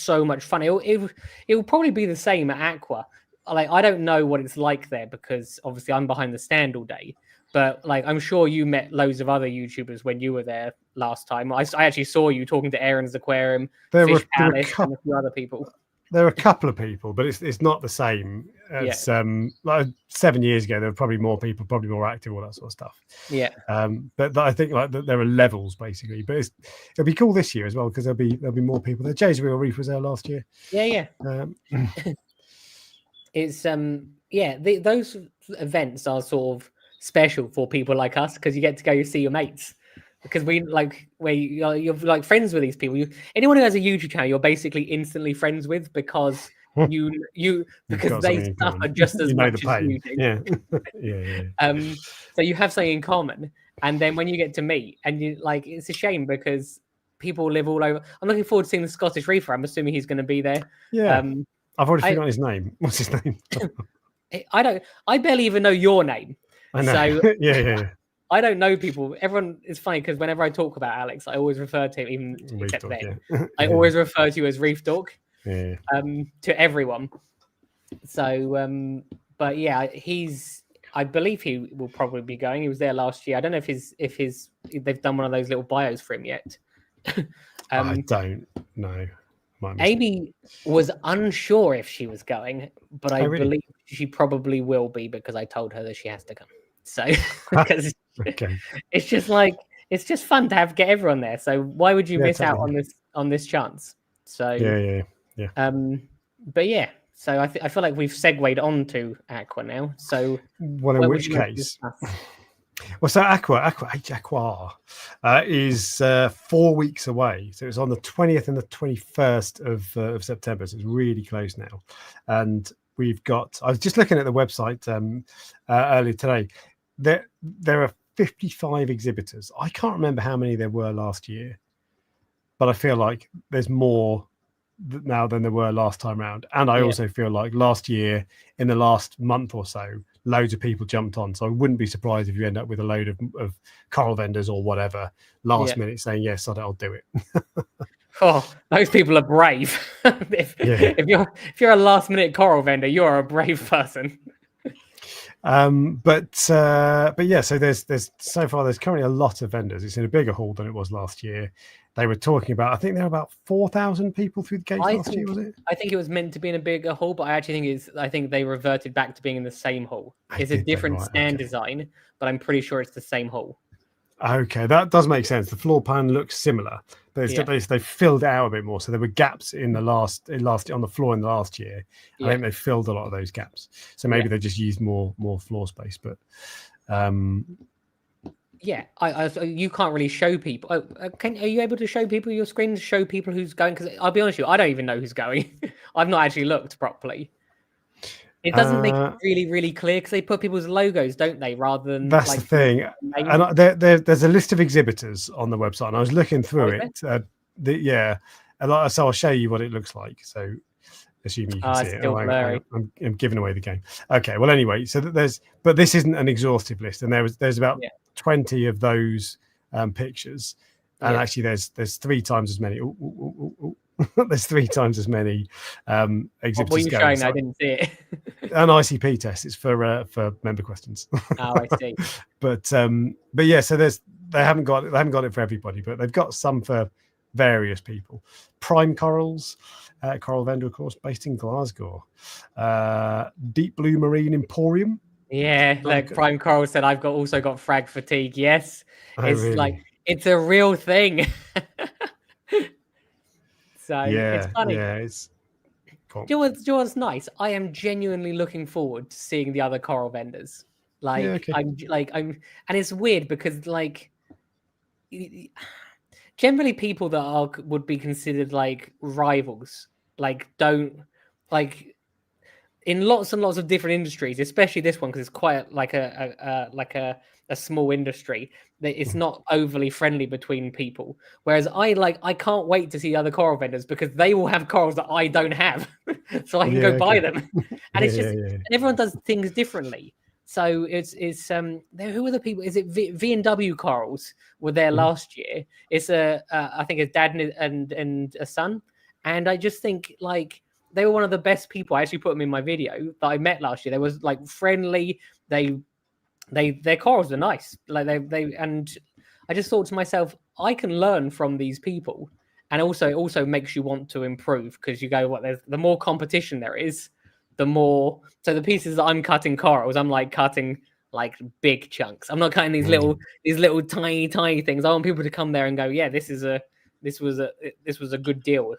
so much fun. It will probably be the same at Aqua. Like I don't know what it's like there because obviously I'm behind the stand all day. But like I'm sure you met loads of other YouTubers when you were there last time. I actually saw you talking to Aaron's Aquarium, Fish Palace, and a few other people. There are a couple of people, but it's not the same as like 7 years ago. There were probably more people, probably more active, all that sort of stuff. Yeah. But I think like there are levels basically. But it'll be cool this year as well because there'll be more people there. Jay's Real Reef was there last year. Yeah. It's those events are sort of special for people like us because you get to go see your mates. Because you're like friends with these people. Anyone who has a YouTube channel, you're basically instantly friends with because because they suffer just as much as you do. Yeah. So you have something in common, and then when you get to meet, and you like, it's a shame because people live all over. I'm looking forward to seeing the Scottish Reefer. I'm assuming he's going to be there. Yeah. I've already forgotten his name. What's his name? I barely even know your name. I know. So yeah. I don't know people. Everyone is funny because whenever I talk about Alex, I always refer to him, even except then. I always refer to you as Reef Dork. Yeah. To everyone. So, but yeah, I believe he will probably be going. He was there last year. I don't know if they've done one of those little bios for him yet. I don't know. Amy was unsure if she was going, but I believe she probably will be because I told her that she has to come. So because it's just fun to get everyone there. So why would you miss out on this chance? So yeah. But yeah, so I feel like we've segued on to Aqua now. So in which case? Well, so Aqua is 4 weeks away. So it's on the 20th and the 21st of September. So it's really close now. And we've got, I was just looking at the website earlier today. There are 55 exhibitors. I can't remember how many there were last year, but I feel like there's more now than there were last time round. And I also feel like last year, in the last month or so, loads of people jumped on. So I wouldn't be surprised if you end up with a load of coral vendors or whatever last minute saying, yes, I'll do it. Oh, those people are brave. if you're a last minute coral vendor, you're a brave person. But yeah, so there's so far there's currently a lot of vendors. It's in a bigger hall than it was last year. They were talking about, I think there were about 4,000 people through the gates last year, was it? I think it was meant to be in a bigger hall, but I actually think they reverted back to being in the same hall. It's a different stand design, but I'm pretty sure it's the same hall. Okay, that does make sense. The floor plan looks similar, but they filled it out a bit more. So there were gaps in the last on the floor in the last year. I think they filled a lot of those gaps. So maybe they just used more floor space. But you can't really show people. Are you able to show people your screen to show people who's going? Because I'll be honest with you, I don't even know who's going. I've not actually looked properly. It doesn't make it really, really clear because they put people's logos, don't they? Rather than that's the thing. And there's a list of exhibitors on the website, and I was looking through it. So I'll show you what it looks like. So, assuming you can see it. I'm giving away the game. Okay. Well, anyway, so but this isn't an exhaustive list, and there's about 20 of those pictures, and actually there's 3 times as many. There's 3 times as many exhibitors. What were you showing? I didn't see it. An ICP test. It's for member questions. Oh, I see. but yeah, so they haven't got it for everybody, but they've got some for various people. Prime Corals, coral vendor, of course, based in Glasgow. Deep Blue Marine Emporium. Yeah, like Prime Coral said, I've also got frag fatigue. Yes, it's really? Like it's a real thing. So it's funny. Yeah, it's. Do you know what's nice? I am genuinely looking forward to seeing the other coral vendors. And it's weird because generally people that would be considered like rivals, don't in lots and lots of different industries, especially this one because it's quite a small industry. That it's not overly friendly between people. Whereas I can't wait to see other coral vendors because they will have corals that I don't have, so I can go buy them. And it's just and everyone does things differently. So it's who are the people? Is it V&W Corals were there last year? It's I think it's dad and a son, and I just think they were one of the best people. I actually put them in my video that I met last year. They was friendly. Their corals are nice. And I just thought to myself, I can learn from these people, and also it also makes you want to improve because you go, the more competition there is, the more. So the pieces that I'm cutting corals, I'm cutting big chunks. I'm not cutting these little tiny things. I want people to come there and go, yeah, this was a good deal.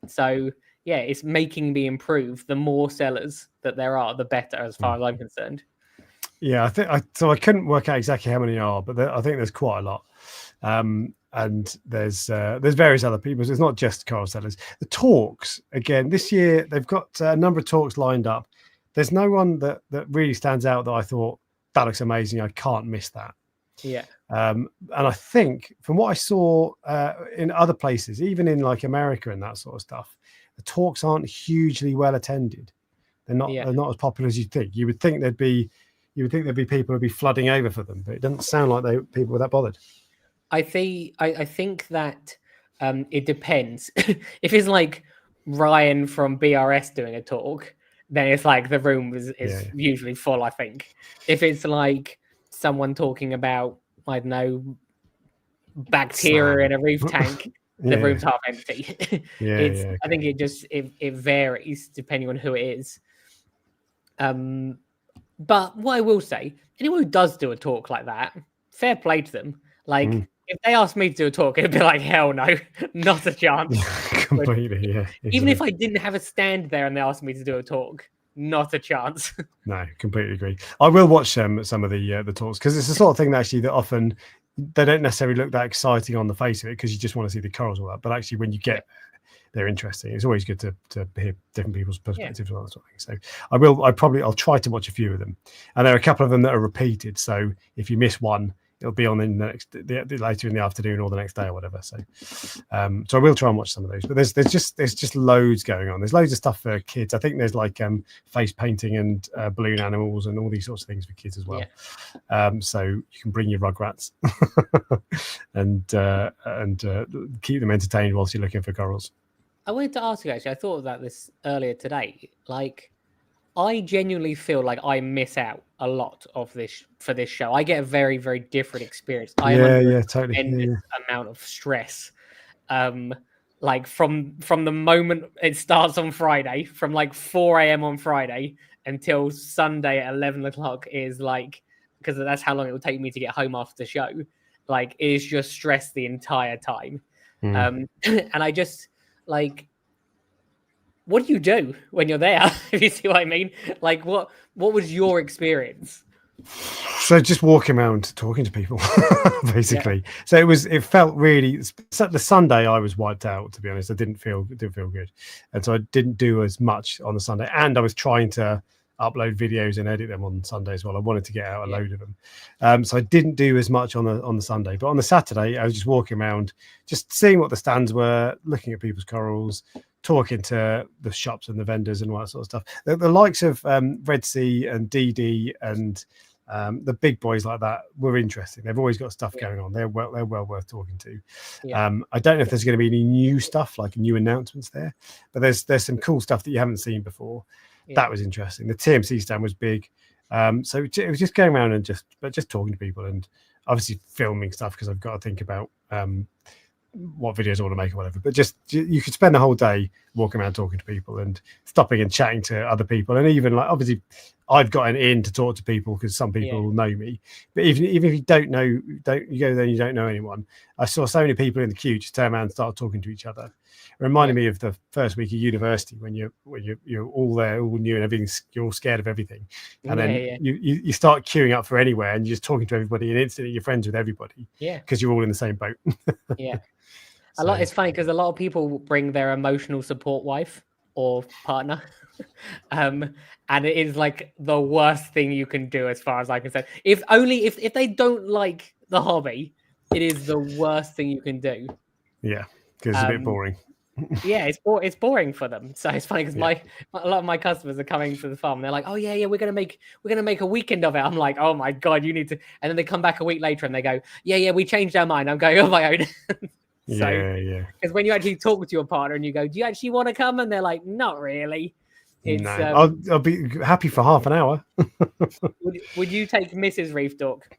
So yeah, it's making me improve. The more sellers that there are, the better, as far as I'm concerned. Yeah, I couldn't work out exactly how many are, but I think there's quite a lot. And there's various other people. So it's not just coral sellers. The talks again this year, they've got a number of talks lined up. There's no one that really stands out that I thought that looks amazing. I can't miss that. Yeah. And I think from what I saw in other places, even in America and that sort of stuff, the talks aren't hugely well attended. They're not as popular as you'd think. You would think there'd be people who'd be flooding over for them, but it doesn't sound like people were that bothered. I think that it depends. If it's Ryan from BRS doing a talk, then it's the room is usually full. I think if it's someone talking about, I don't know, bacteria in a reef tank, the room's half empty. I think it varies depending on who it is. But what I will say, anyone who does do a talk like that, fair play to them. If they asked me to do a talk, it'd be hell no, not a chance. Completely, yeah. Exactly. Even if I didn't have a stand there and they asked me to do a talk, not a chance. No, completely agree. I will watch some of the talks because it's the sort of thing that often they don't necessarily look that exciting on the face of it because you just want to see the corals all that. But actually, when you get they're interesting. It's always good to hear different people's perspectives on that sort of thing. So I'll try to watch a few of them, and there are a couple of them that are repeated. So if you miss one, it'll be on in later in the afternoon or the next day or whatever. So I will try and watch some of those. But there's just loads going on. There's loads of stuff for kids. I think there's like face painting and balloon animals and all these sorts of things for kids as well. So you can bring your Rugrats and keep them entertained whilst you're looking for corals. I wanted to ask you actually. I thought about this earlier today. Like, I genuinely feel like I miss out a lot of this for this show. I get a very, very different experience. I am under totally. an amount of stress. Like from the moment it starts on Friday, from like 4 a.m. on Friday until Sunday at 11 o'clock is like, because that's how long it will take me to get home after the show. Like, it is just stress the entire time. And I just like, what do you do when you're there? If you see what I mean, like what was your experience? So just walking around talking to people, basically. So it felt really. The Sunday I was wiped out, to be honest. I didn't feel good, and so I didn't do as much on the Sunday. And I was trying to upload videos and edit them on Sunday as well. I wanted to get out a load of them, so I didn't do as much on the Sunday. But on the Saturday, I was just walking around, just seeing what the stands were, looking at people's corals, talking to the shops and the vendors and all that sort of stuff. The likes of Red Sea and DD and the big boys like that were interesting. They've always got stuff going on. They're well worth talking to. I don't know if there's going to be any new stuff, like new announcements there, but there's some cool stuff that you haven't seen before. That was interesting. The TMC stand was big. So it was just going around and just talking to people and obviously filming stuff because I've got to think about what videos I want to make or whatever. But just you could spend the whole day walking around talking to people and stopping and chatting to other people. And even like obviously I've gotten in to talk to people because some people know me. But even if you don't know, you go there and you don't know anyone. I saw so many people in the queue just turn around and start talking to each other. It reminded me of the first week of university when you're all there, all new and everything's, you're all scared of everything. And then you start queuing up for anywhere and you're just talking to everybody and instantly you're friends with everybody. Because you're all in the same boat. It's funny because a lot of people bring their emotional support wife or partner. And it is like the worst thing you can do as far as I can say. If they don't like the hobby, it is the worst thing you can do. Yeah, because it's a bit boring. It's boring for them. So it's funny because a lot of my customers are coming to the farm and they're like, oh yeah, we're gonna make a weekend of it. I'm like, oh my god, you need to. And then they come back a week later and they go, yeah, we changed our mind. I'm going on my own. Because when you actually talk to your partner and you go, do you actually want to come? And they're like, not really. No, I'll be happy for half an hour. would you take Mrs. Reef, Dork?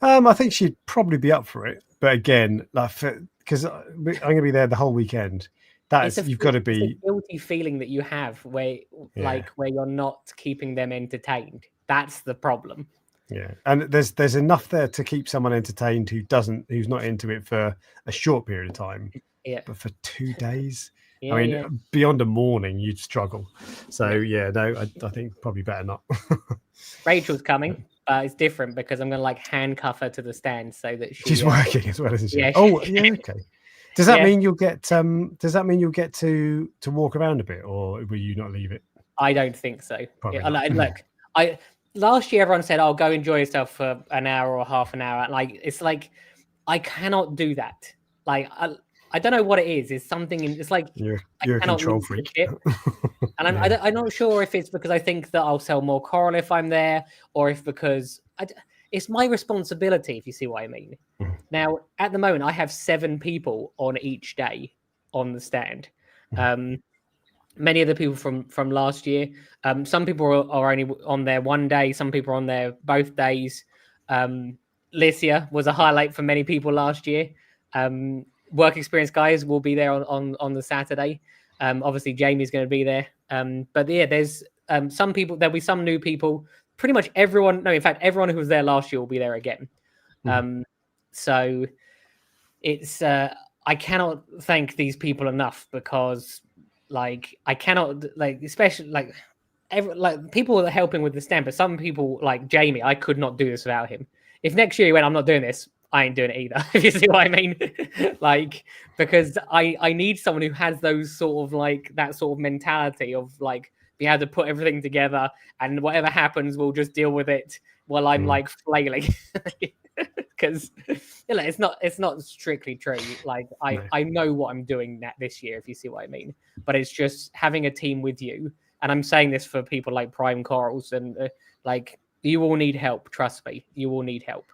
I think she'd probably be up for it, but again, like because I'm going to be there the whole weekend. You've got to be a guilty feeling that you have where you're not keeping them entertained. That's the problem. Yeah, and there's enough there to keep someone entertained who's not into it for a short period of time. Yeah, but for 2 days. Beyond a morning, you'd struggle. So I think probably better not. Rachel's coming, but it's different because I'm going to like handcuff her to the stand so that she's working as well, isn't she? Okay. Does that mean you'll get? Does that mean you'll get to walk around a bit, or will you not leave it? I don't think so. Look, last year everyone said, "Oh, go enjoy yourself for an hour or half an hour." Like it's like I cannot do that. Like I don't know what it is. It's something. It's like you're a control freak. And I'm not sure if it's because I think that I'll sell more coral if I'm there, or if because it's my responsibility. If you see what I mean. Now, at the moment, I have 7 people on each day on the stand. Many of the people from last year. Some people are only on there one day. Some people are on there both days. Lycia was a highlight for many people last year. Work experience guys will be there on the Saturday. Obviously, Jamie's going to be there. But there's some people. There'll be some new people. Pretty much everyone. No, in fact, everyone who was there last year will be there again. So it's I cannot thank these people enough because I cannot especially people are helping with the stand, but some people like Jamie, I could not do this without him. If next year he went, I'm not doing this, I ain't doing it either. If you see what I mean, like, because I need someone who has those sort of like that sort of mentality of like being able to put everything together, and whatever happens, we'll just deal with it while I'm like flailing. Because it's not strictly true. Like I know what I'm doing this year, if you see what I mean. But it's just having a team with you, and I'm saying this for people like Prime Corals, and like you all need help. Trust me, you all need help.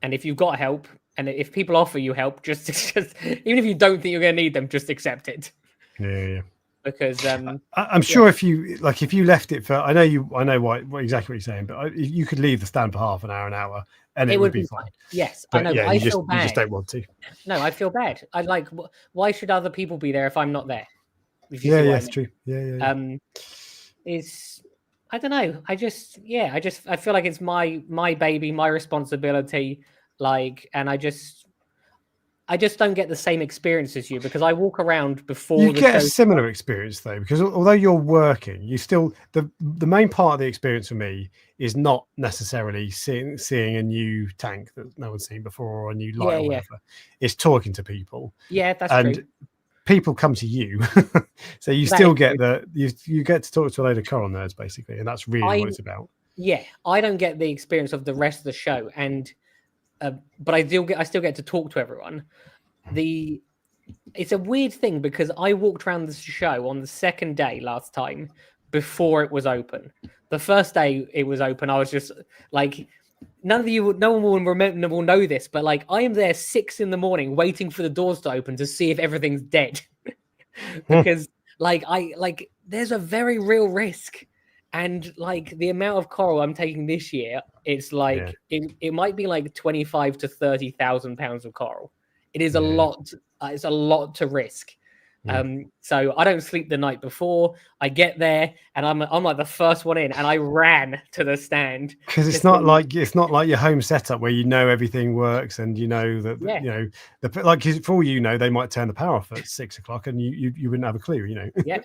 And if you've got help, and if people offer you help, just even if you don't think you're going to need them, just accept it. Yeah. Because I'm sure if you left it for, I know what exactly what you're saying, but you could leave the stand for half an hour, and it would be fine. Yes, but I know. Yeah, but you just don't want to. No, I feel bad. I like. Why should other people be there if I'm not there? Yeah, it's true. Yeah. It's I don't know. I feel like it's my baby, my responsibility. Like, and I just don't get the same experience as you, because I walk around before you the get show a similar experience though, because although you're working, you still the main part of the experience for me is not necessarily seeing a new tank that no one's seen before or a new light or whatever. It's talking to people. Yeah, that's and true. People come to you, so you still get you get to talk to a load of coral nerds basically, and that's really what it's about. Yeah, I don't get the experience of the rest of the show, and but I still get to talk to everyone. It's a weird thing because I walked around the show on the second day last time before it was open. The first day it was open, I was just like, no one will know this, but like I am there 6 a.m. waiting for the doors to open to see if everything's dead, because there's a very real risk. And like the amount of coral I'm taking this year, it's like it might be like 25 to 30,000 pounds of coral. It is a lot. It's a lot to risk. So I don't sleep the night before. I get there and I'm like the first one in, and I ran to the stand because it's not like your home setup where you know everything works and you know that you know like for all you know they might turn the power off at 6 o'clock and you wouldn't have a clue, you know. Yeah.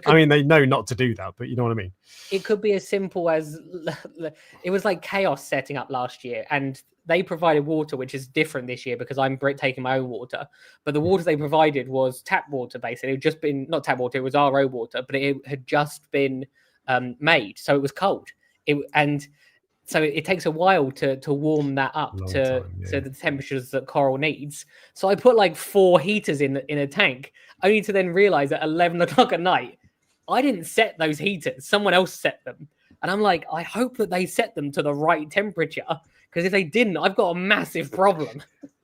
I mean they know not to do that, but you know what I mean. It could be as simple as it was like chaos setting up last year, and they provided water, which is different this year because I'm taking my own water. But the water they provided was tap water, basically. It had just been, not tap water, it was RO water, but it had just been made. So it was cold. And so it takes a while to warm that up to the temperatures that coral needs. So I put like 4 heaters in a tank, only to then realize at 11 o'clock at night, I didn't set those heaters. Someone else set them. And I'm like, I hope that they set them to the right temperature, because if they didn't, I've got a massive problem.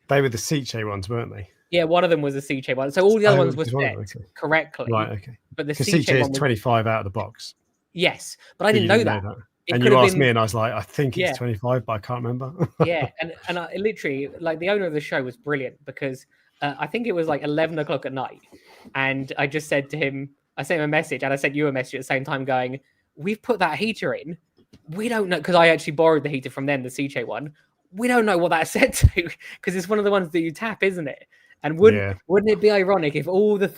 They were the Seiche ones, weren't they? Yeah, one of them was a Seiche one. So all the other ones were set correctly. Right, okay. But the Seiche is 25 out of the box. Yes, but I didn't know that. And you asked me and I was like, I think it's 25, but I can't remember. Yeah, and I literally, like, the owner of the show was brilliant, because I think it was like 11 o'clock at night. And I just said to him, I sent him a message, and I sent you a message at the same time going, we've put that heater in. We don't know, because I actually borrowed the heater from them, the Seiche one. We don't know what that's set to, because it's one of the ones that you tap, isn't it? And wouldn't it be ironic if all the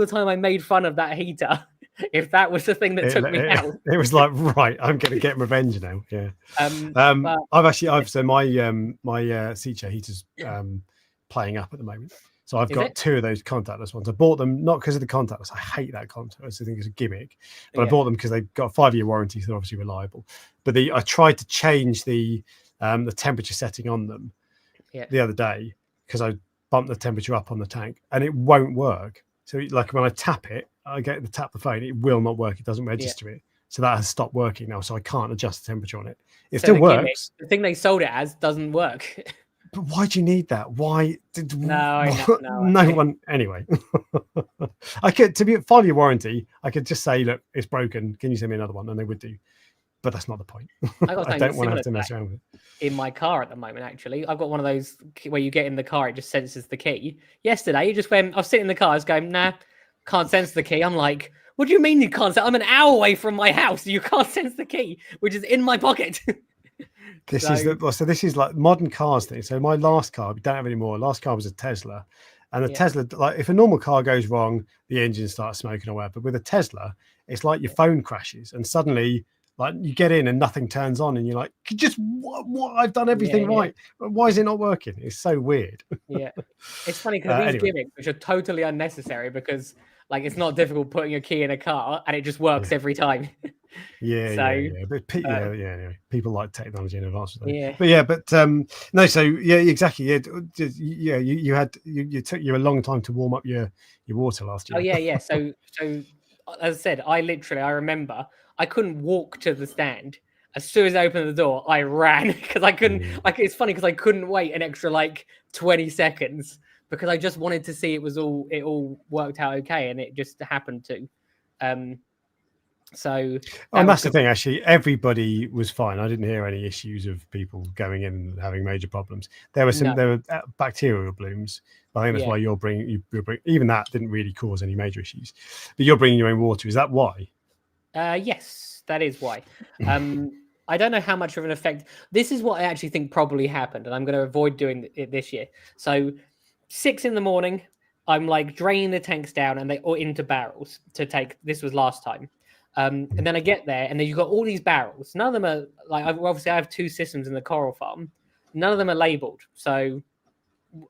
time I made fun of that heater, if that was the thing that took me out? It was like, right, I'm going to get revenge now. Yeah. My Seiche heater's playing up at the moment. So I've got 2 of those contactless ones. I bought them not because of the contactless. I hate that contactless. I think it's a gimmick. But I bought them because they've got a 5-year warranty, so they're obviously reliable. But I tried to change the temperature setting on them the other day, because I bumped the temperature up on the tank and it won't work. So like when I tap it, I get to tap the phone, it will not work. It doesn't register it. So that has stopped working now. So I can't adjust the temperature on it. It still works. The thing they sold it as doesn't work. But why do you need that? Why did no one anyway? I could, to be a 5-year warranty, I could just say, look, it's broken. Can you send me another one? And they would do. But that's not the point. I don't want to have to mess around with it. In my car at the moment, actually, I've got one of those where you get in the car, it just senses the key. Yesterday, it just went, I was sitting in the car, I was going, nah, can't sense the key. I'm like, what do you mean you can't sense? I'm an hour away from my house. You can't sense the key, which is in my pocket. This is like modern cars thing. So my last car, we don't have anymore. Last car was a Tesla, and the Tesla, like if a normal car goes wrong, the engine starts smoking or whatever. But with a Tesla, it's like your phone crashes, and suddenly Like you get in and nothing turns on, and you're like, just what? I've done everything right. Why is it not working? It's so weird. Yeah, it's funny because these anyway. gimmicks, which are totally unnecessary, because like it's not difficult putting a key in a car and it just works every time. Yeah. But anyway, people like technology and advanced. Yeah. But no. So yeah, exactly. Yeah. You took you a long time to warm up your water last year. Oh yeah. So as I said, I remember I couldn't walk to the stand. As soon as I opened the door, I ran because I couldn't. Like it's funny because I couldn't wait an extra like 20 seconds because I just wanted to see it all worked out okay, and it just happened to. So and that's the thing. Actually, everybody was fine. I didn't hear any issues of people going in and having major problems. There were bacterial blooms. But I think that's why you're bringing even that didn't really cause any major issues. But you're bringing your own water. Is that why? Yes, that is why. I don't know how much of an effect. This is what I actually think probably happened, and I'm going to avoid doing it this year. So 6 a.m, I'm like draining the tanks down and or into barrels to take. This was last time. And then I get there, and then you've got all these barrels. None of them are like, obviously I have 2 systems in the coral farm. None of them are labeled. So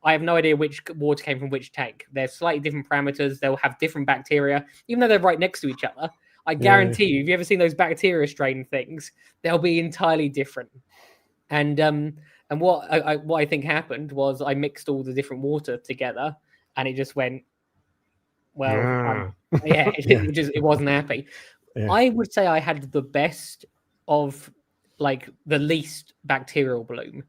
I have no idea which water came from which tank. They're slightly different parameters. They'll have different bacteria, even though they're right next to each other. I guarantee you, if you ever seen those bacteria strain things, they'll be entirely different. And what I think happened was I mixed all the different water together, and it just went, it wasn't happy. Yeah. I would say I had the best of like the least bacterial bloom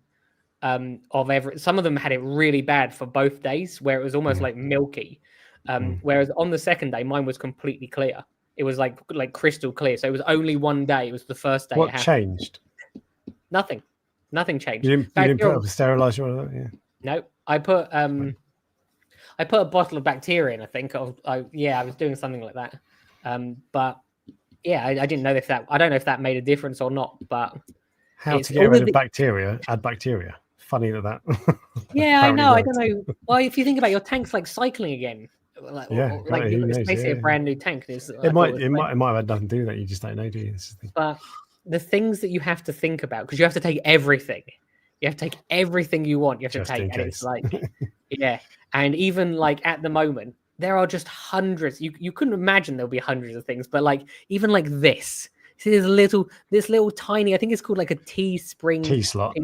of ever. Some of them had it really bad for both days, where it was almost like milky. Whereas on the second day, mine was completely clear. It was like crystal clear. So it was only one day. It was the first day. What changed? Nothing changed. You didn't put up a sterilizer or that? Yeah. No, I put a bottle of bacteria in. I think I was doing something like that. But yeah, I didn't know if that. I don't know if that made a difference or not. But how to get rid of bacteria? Add bacteria. Funny that. Yeah, I know. Works. I don't know. Well, if you think about it, your tank's like cycling again. It's basically a brand new tank. It might have had nothing to do with that. You just don't know, do you? But the things that you have to think about, because you have to take everything. You have to take everything you want. You have just to take, and it's like, and even like at the moment, there are just hundreds. You couldn't imagine there'll be hundreds of things, but like even like this. See this little tiny. I think it's called like a T-spring T-slot.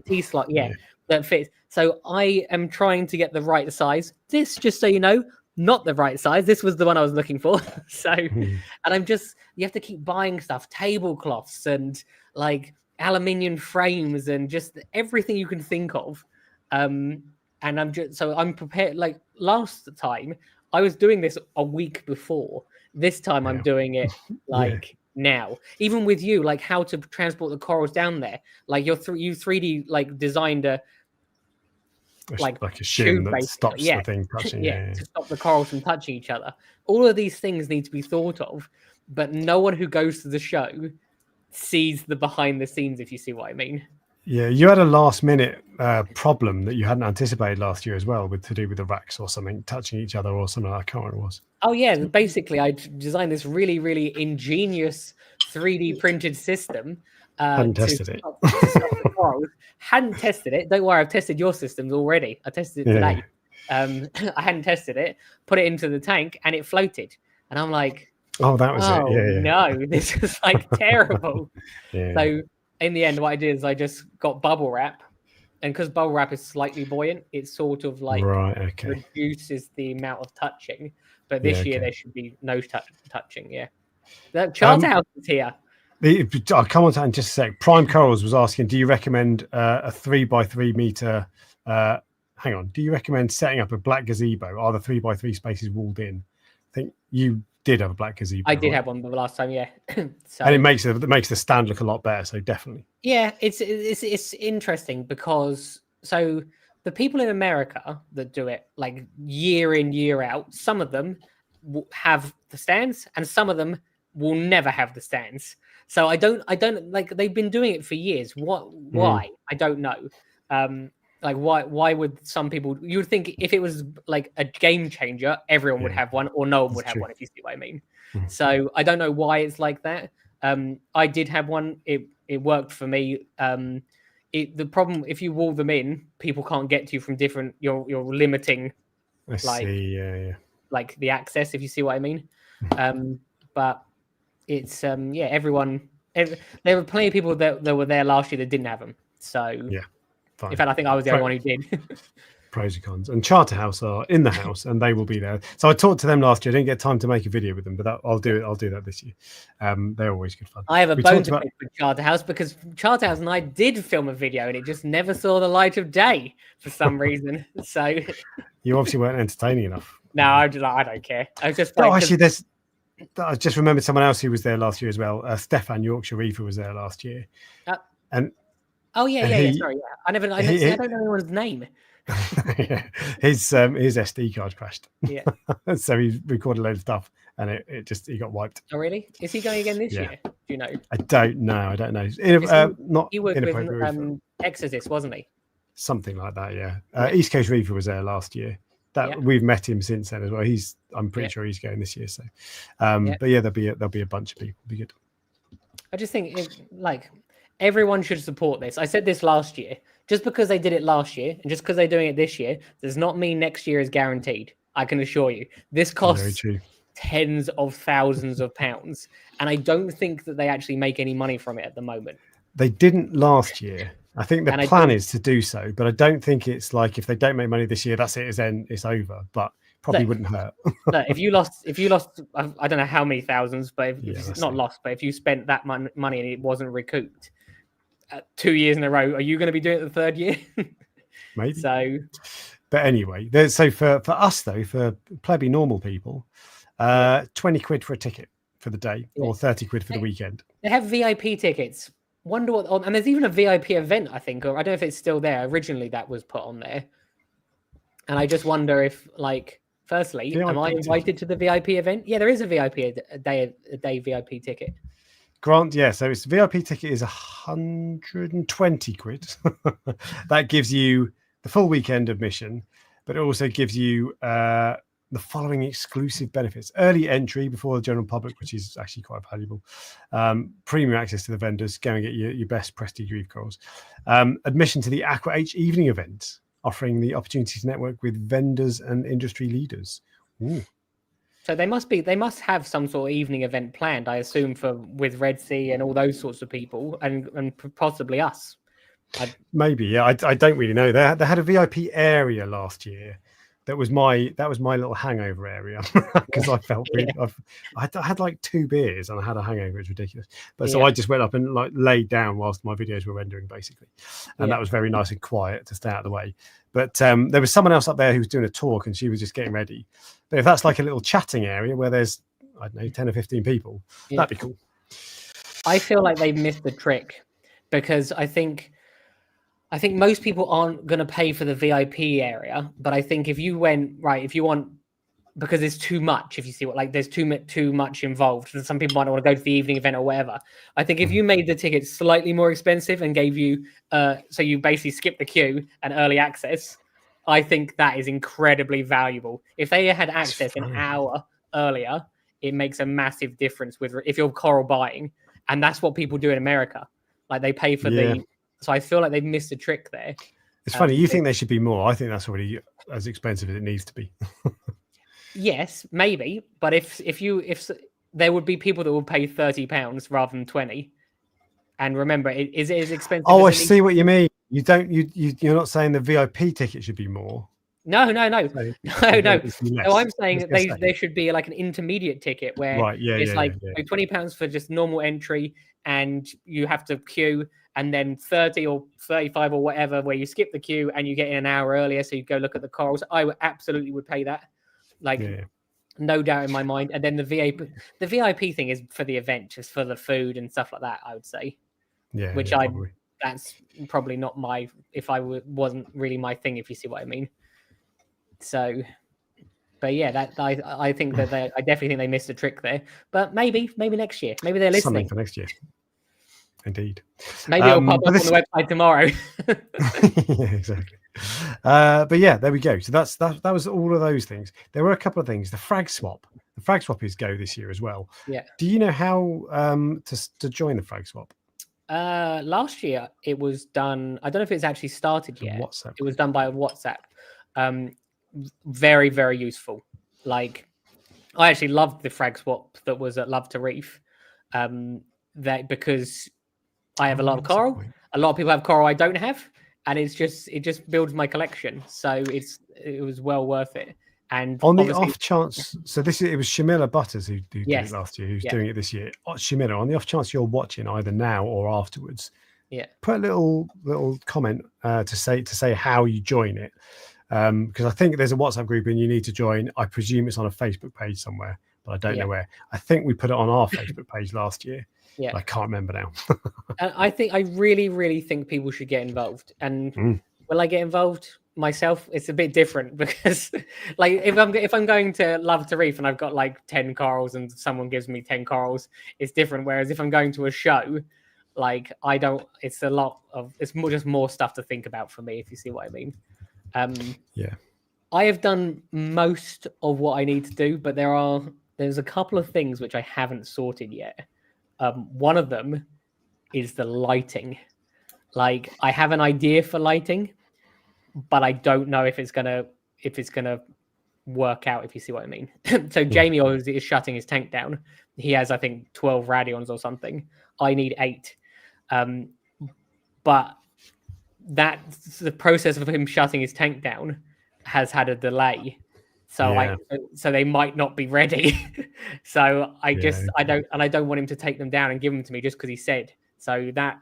T-slot. Yeah, that fits. So I am trying to get the right size. This, just so you know, not the right size. This was the one I was looking for. So, and you have to keep buying stuff, tablecloths and like aluminium frames and just everything you can think of. And I'm prepared. Like last time, I was doing this a week before. This time, I'm doing it like now. Even with you, like how to transport the corals down there. Like you 3D like designed a like a shim that stops the thing touching. To stop the corals from touching each other. All of these things need to be thought of, but no one who goes to the show sees the behind the scenes, if you see what I mean. Yeah, you had a last minute problem that you hadn't anticipated last year as well, to do with the racks or something touching each other or something. I can't remember what it was. Oh yeah, basically I designed this really, really ingenious 3D printed system. Hadn't tested it. Hadn't tested it. Don't worry, I've tested your systems already. I tested it today. I hadn't tested it. Put it into the tank and it floated. And I'm like, oh, that was it. Yeah. No, this is like terrible. So in the end, what I did is I just got bubble wrap, and because bubble wrap is slightly buoyant, it sort of like reduces the amount of touching. But this year there should be no touching. Yeah, Charterhouse is here. I'll come on to that in just a sec. Prime Corals was asking, do you recommend a 3x3 meter? Hang on. Do you recommend setting up a black gazebo? Are the 3x3 spaces walled in? I think you did have a black gazebo. I did have one the last time, yeah. So, and it makes the stand look a lot better. So definitely. Yeah, it's interesting because so the people in America that do it like year in year out, some of them will have the stands, and some of them will never have the stands. So I don't like, they've been doing it for years. Why? I don't know. Like why would some people, you would think if it was like a game changer, everyone would have one, or no one would have one, if you see what I mean. So I don't know why it's like that. I did have one. It worked for me. The problem, if you wall them in, people can't get to you from different. You're limiting I see. Yeah. like the access, if you see what I mean. But it's everyone. There were plenty of people that were there last year that didn't have them. So yeah, fine. In fact, I think I was the only one who did. Pros and cons. And Charterhouse are in the house, and they will be there. So I talked to them last year. I didn't get time to make a video with them, but I'll do it. I'll do that this year. They're always good fun. I have a bone to pick with Charterhouse because Charterhouse and I did film a video, and it just never saw the light of day for some reason. So you obviously weren't entertaining enough. No, I don't care. I was just actually, I just remembered someone else who was there last year as well. Stefan Yorkshire Reefer was there last year, and sorry, I don't know anyone's name. His SD card crashed. Yeah. So he recorded a load of stuff, and he got wiped. Oh really? Is he going again this year? Do you know? I don't know. He worked with Exhibitor, wasn't he? Something like that. Yeah. East Coast Reefer was there last year. We've met him since then as well. I'm pretty sure he's going this year. So, but yeah, there'll be a bunch of people. It'll be good. I just think everyone should support this. I said this last year. Just because they did it last year and just because they're doing it this year does not mean next year is guaranteed. I can assure you. This costs tens of thousands of pounds, and I don't think that they actually make any money from it at the moment. They didn't last year. I think the plan is to do so, but I don't think it's like if they don't make money this year, that's it. It's over. But probably wouldn't hurt. No, if you lost, I don't know how many thousands, but if you spent that money and it wasn't recouped 2 years in a row, are you going to be doing it the third year? Maybe. So, but anyway, so for us though, for plebby normal people, 20 quid for a ticket for the day, or 30 quid for the weekend. They have VIP tickets. Wonder what, and there's even a VIP event, I think, or I don't know if it's still there. Originally, that was put on there, and I just wonder if, firstly, am I invited to the VIP event? Yeah, there is a VIP a day VIP ticket. Grant, yeah. So its VIP ticket is 120 quid. That gives you the full weekend admission, but it also gives you the following exclusive benefits: early entry before the general public, which is actually quite valuable; premium access to the vendors, go and get your best prestige reef corals; admission to the Aqua H evening event, offering the opportunity to network with vendors and industry leaders. Ooh. So they must have some sort of evening event planned, I assume, with Red Sea and all those sorts of people, and possibly us. Maybe, yeah. I don't really know. They had a VIP area last year. That was my little hangover area because I felt I had like 2 beers and I had a hangover. It's ridiculous. But so I just went up and laid down whilst my videos were rendering, basically, and that was very nice and quiet to stay out of the way. But there was someone else up there who was doing a talk and she was just getting ready. But if that's like a little chatting area where there's, I don't know, 10 or 15 people, that'd be cool. I feel like they missed the trick because I think most people aren't going to pay for the VIP area, but I think if you want, because there's too much, if you see what, there's too much involved, and some people might not want to go to the evening event or whatever. I think if you made the ticket slightly more expensive and gave you, so you basically skip the queue and early access, I think that is incredibly valuable. If they had access an hour earlier, it makes a massive difference if you're coral buying, and that's what people do in America. They pay for So I feel like they've missed a trick there. It's funny. You think there should be more. I think that's already as expensive as it needs to be. Yes, maybe. But if there would be people that would pay £30 rather than 20. And remember, is it as expensive? Oh, I see what you mean. You're not saying the VIP ticket should be more. No. So I'm saying that there should be an intermediate ticket where it's £20 for just normal entry, and you have to queue, and then 30 or 35 or whatever where you skip the queue and you get in an hour earlier, so you go look at the corals. I absolutely would pay that, no doubt in my mind. And then the VIP thing is for the event, just for the food and stuff like that, I would say. That's probably not wasn't really my thing, if you see what I mean. So, but yeah, I think that I definitely think they missed a trick there. But maybe next year, maybe they're listening. Something for next year. Indeed. Maybe it'll pop up on the website tomorrow. Yeah, exactly. But yeah, there we go. So that was all of those things. There were a couple of things. The frag swap. The frag swap is go this year as well. Yeah. Do you know how to join the frag swap? Last year it was done. I don't know if it's actually started yet. WhatsApp. It was done by WhatsApp. Very, very useful. Like, I actually loved the frag swap that was at Love to Reef. That because I have a lot of coral. A lot of people have coral I don't have, and it just builds my collection. So it was well worth it. And on the off chance, so it was Shamila Butters who did it last year, who's doing it this year. Shamila, on the off chance you're watching either now or afterwards, put a little comment to say how you join it, because I think there's a WhatsApp group and you need to join. I presume it's on a Facebook page somewhere, but I don't know where. I think we put it on our Facebook page last year. Yeah, I can't remember now. I really, really think people should get involved. And will I get involved myself? It's a bit different because, like, if I'm going to Love to Reef and I've got like 10 corals and someone gives me 10 corals, it's different. Whereas if I'm going to a show, like, I don't. It's a lot of. It's just more stuff to think about for me, if you see what I mean. Yeah, I have done most of what I need to do, but there's a couple of things which I haven't sorted yet. One of them is the lighting. Like, I have an idea for lighting, but I don't know if it's gonna work out, if you see what I mean. So Jamie is shutting his tank down. He has, I think, 12 radions or something. I need 8. But the process of him shutting his tank down has had a delay. So so they might not be ready. So I don't want him to take them down and give them to me just because he said. So that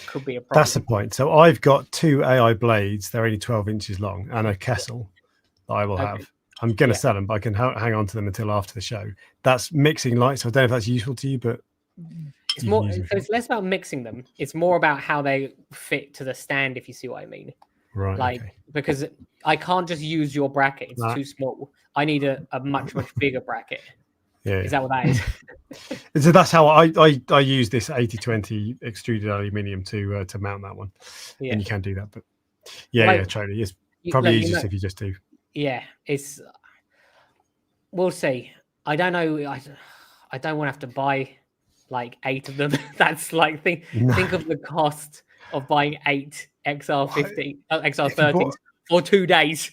could be a problem. That's the point. So I've got 2 AI blades. They're only 12 inches long, and a Kessel that I will have. I'm going to sell them, but I can hang on to them until after the show. That's mixing lights. I don't know if that's useful to you, but it's more. So it's less about mixing them. It's more about how they fit to the stand, if you see what I mean. Right. Like, because I can't just use your bracket. It's too small. I need a much bigger bracket. Yeah. Is that what that is? So that's how I use this 80-20 extruded aluminium to mount that one. Yeah. And you can do that, but totally. It's probably easiest if you just do. Yeah, we'll see. I don't know. I don't want to have to buy like 8 of them. That's like think of the cost of buying 8 XR30s for 2 days.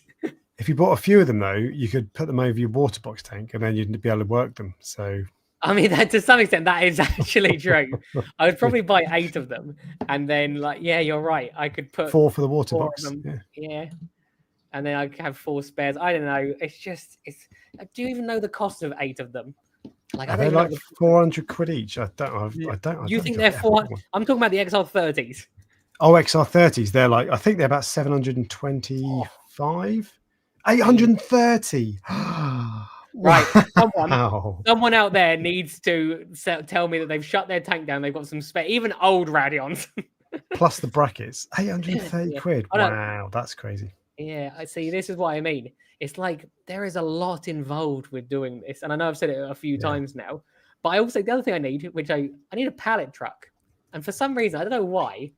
If you bought a few of them, though, you could put them over your water box tank, and then you'd be able to work them. So, I mean, to some extent, that is actually true. I would probably buy 8 of them, and then, like, you're right. I could put 4 for the water box. Yeah, and then I could have 4 spares. I don't know. It's just, do you even know the cost of 8 of them? Like, are they like 400 quid each? I don't. You think they're 400? I'm talking about the XR30s. Oh, XR30s. They're like, I think they're about 725. 830. Right. Someone out there needs to tell me that they've shut their tank down. They've got some spare, even old radions. Plus the brackets. 830 quid. Wow, that's crazy. Yeah, I see. This is what I mean. It's like there is a lot involved with doing this. And I know I've said it a few times now. But I also, the other thing I need, which I need a pallet truck. And for some reason, I don't know why,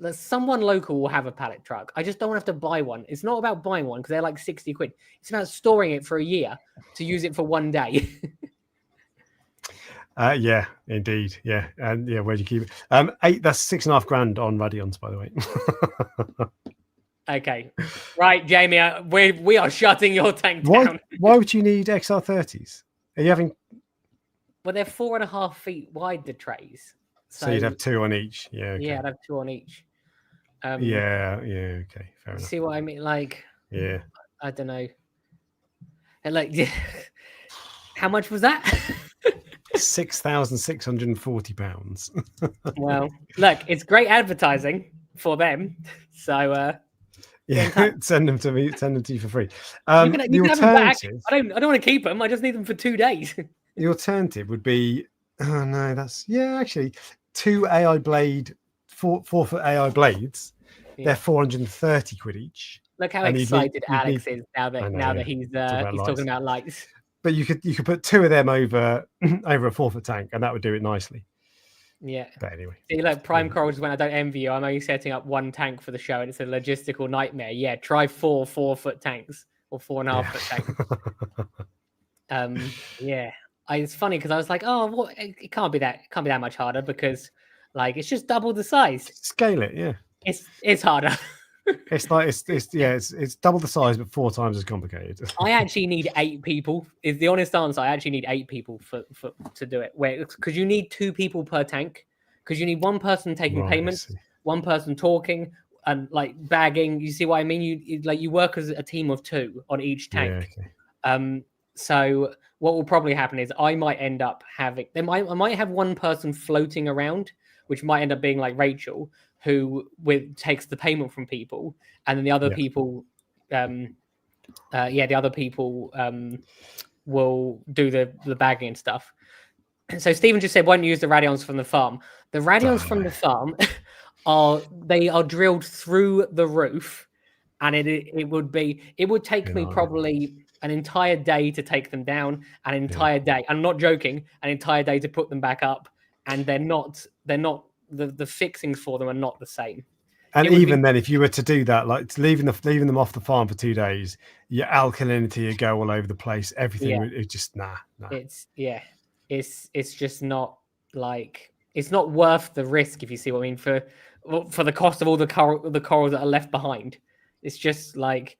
that someone local will have a pallet truck. I just don't have to buy one. It's not about buying one because they're like 60 quid. It's about storing it for a year to use it for one day. Yeah, indeed. Yeah. And where do you keep it? 8, that's 6.5 grand on radions, by the way. Okay. Right, Jamie, we are shutting your tank down. Why would you need XR30s? Are you having... Well, they're 4.5 feet wide, the trays. So you'd have 2 on each. Yeah. Okay. Yeah, I'd have 2 on each. Okay, fair enough. See what I mean? Like, yeah, I don't know. And like, how much was that? £6,640. Well, look, it's great advertising for them. So, send them to me. Send them to you for free. You can have them back. I don't want to keep them. I just need them for 2 days. The alternative would be, actually 2 AI blade, 4 for AI blades. Yeah. They're 430 quid each. Look how excited Alex is now that he's talking about lights. But you could put 2 of them over a 4-foot tank, and that would do it nicely. Yeah. But anyway. See, look, Prime Coral just went, I don't envy you. I'm only setting up one tank for the show, and it's a logistical nightmare. Yeah, try 4 4-foot tanks or 4.5-foot tanks. Yeah. It's funny because I was like, oh, what? It can't be that much harder because, like, it's just double the size. Scale it, yeah. It's harder. It's like it's double the size but 4 times as complicated. I actually need 8 people. Is the honest answer. I actually need 8 people for to do it. Because you need 2 people per tank. Because you need one person taking payments, one person talking, and like bagging. You see what I mean? You work as a team of 2 on each tank. Yeah, okay. So what will probably happen is I might end up having I might have one person floating around, which might end up being like Rachel, who takes the payment from people, and then the other people, the other people will do the bagging and stuff. So Stephen just said, "Why don't you use the radions from the farm?" The radions from the farm are drilled through the roof, and it would take me probably an entire day to take them down, an entire day. I'm not joking, an entire day to put them back up, and they're not the fixings for them are not the same. And even then, if you were to do that, like leaving them off the farm for 2 days, your alkalinity would go all over the place. Everything would just nah. It's just not like it's not worth the risk, if you see what I mean, for the cost of all the corals that are left behind. It's just like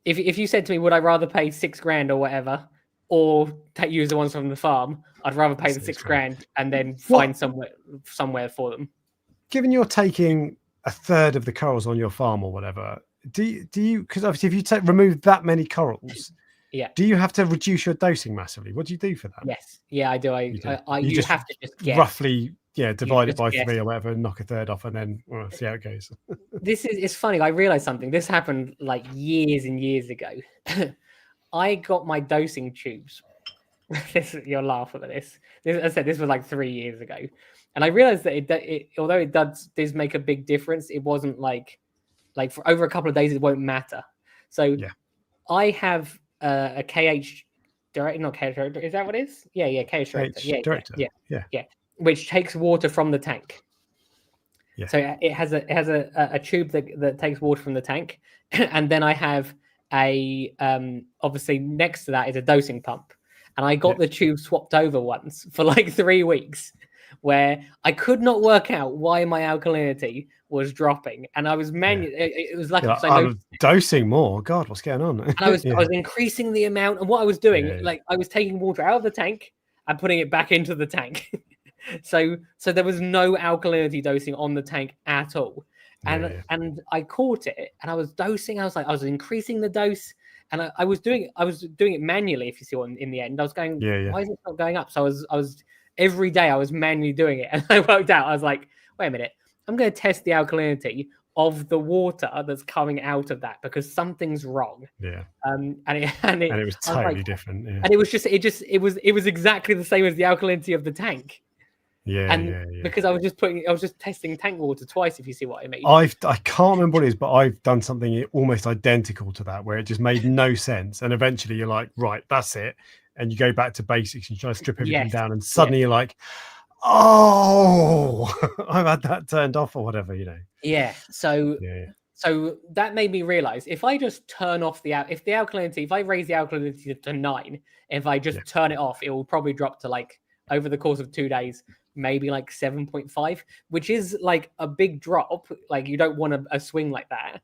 if you said to me, would I rather pay $6,000 or whatever, or use the ones from the farm? I'd rather pay the $6,000 and then find somewhere for them. Given you're taking a third of the corals on your farm or whatever, do you because obviously if you remove that many corals, do you have to reduce your dosing massively? What do you do for that? Yes, I do. You have to just guess. Roughly divide it by 3 or whatever, and knock a third off, and then see how it goes. It's funny. I realized something. This happened like years and years ago. I got my dosing tubes. You're laughing at this. As I said, this was like 3 years ago, and I realized that although it does make a big difference, it wasn't like for over a couple of days it won't matter. So I have a KH director, not KH director. Is that what it is? Yeah, KH director. Yeah. Which takes water from the tank. Yeah. So it has a tube that takes water from the tank, and then I have a obviously next to that is a dosing pump, and I got the tube swapped over once for like 3 weeks, where I could not work out why my alkalinity was dropping, and I was it was like I'm dosing more. God, what's going on? And I was increasing the amount, and what I was doing, like I was taking water out of the tank and putting it back into the tank. So there was no alkalinity dosing on the tank at all. And I caught it, and I was dosing. I was increasing the dose, and I was doing it manually. If you see what in the end, I was going, why is it not going up? So I was every day I was manually doing it, and I worked out. I was like, wait a minute, I'm going to test the alkalinity of the water that's coming out of that because something's wrong. Yeah. And it was totally different. Yeah. And it was exactly the same as the alkalinity of the tank. Because I was just testing tank water twice, if you see what I mean. I can't remember what it is, but I've done something almost identical to that, where it just made no sense, and eventually you're like, right, that's it, and you go back to basics and try to strip everything down, and suddenly you're like, oh, I've had that turned off or whatever, Yeah. So that made me realize if I just turn off if I raise the alkalinity to 9, if I just turn it off, it will probably drop to like over the course of 2 days, maybe like 7.5, which is like a big drop. Like you don't want a swing like that.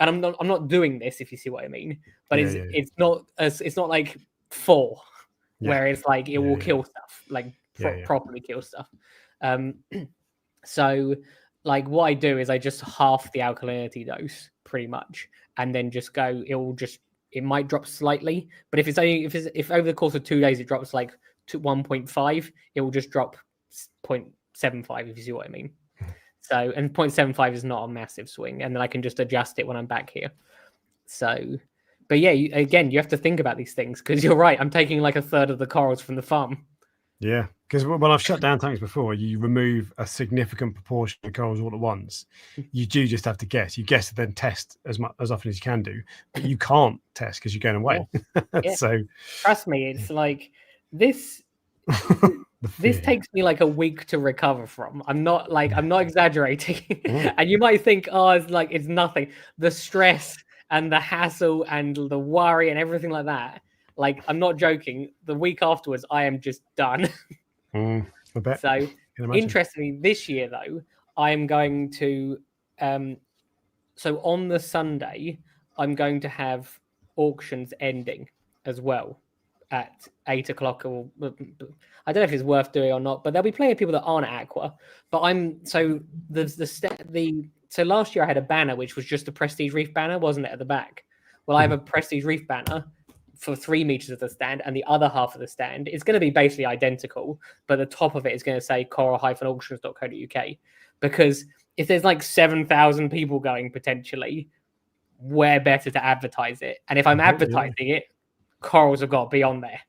And I'm not doing this, if you see what I mean. But it's not like 4, where it's like it will kill stuff, like properly kill stuff. So like what I do is I just half the alkalinity dose pretty much, and then just go. It might drop slightly, but if over the course of 2 days it drops like to 1.5, it will just drop 0.75, if you see what I mean. So, and 0.75 is not a massive swing, and then I can just adjust it when I'm back here. So, but yeah, you have to think about these things, because you're right, I'm taking like a third of the corals from the farm. Yeah, because when I've shut down tanks before, you remove a significant proportion of corals all at once. You do just have to guess. You guess and then test as often as you can do, but you can't test because you're going away. Yeah. So trust me, it's like this This takes me like a week to recover from. I'm not exaggerating. And you might think, oh, it's nothing. The stress and the hassle and the worry and everything like that. Like, I'm not joking. The week afterwards, I am just done. I bet. So interestingly, this year though, I am going to so on the Sunday, I'm going to have auctions ending as well at 8 o'clock. Or I don't know if it's worth doing or not, but there'll be plenty of people that aren't at Aqua. But so last year I had a banner which was just a Prestige Reef banner, wasn't it, at the back? Well, I have a Prestige Reef banner for 3 meters of the stand, and the other half of the stand is going to be basically identical, but the top of it is going to say coral-auctions.co.uk, because if there's like 7,000 people going potentially, where better to advertise it? And if I'm advertising it, corals have got to be on there,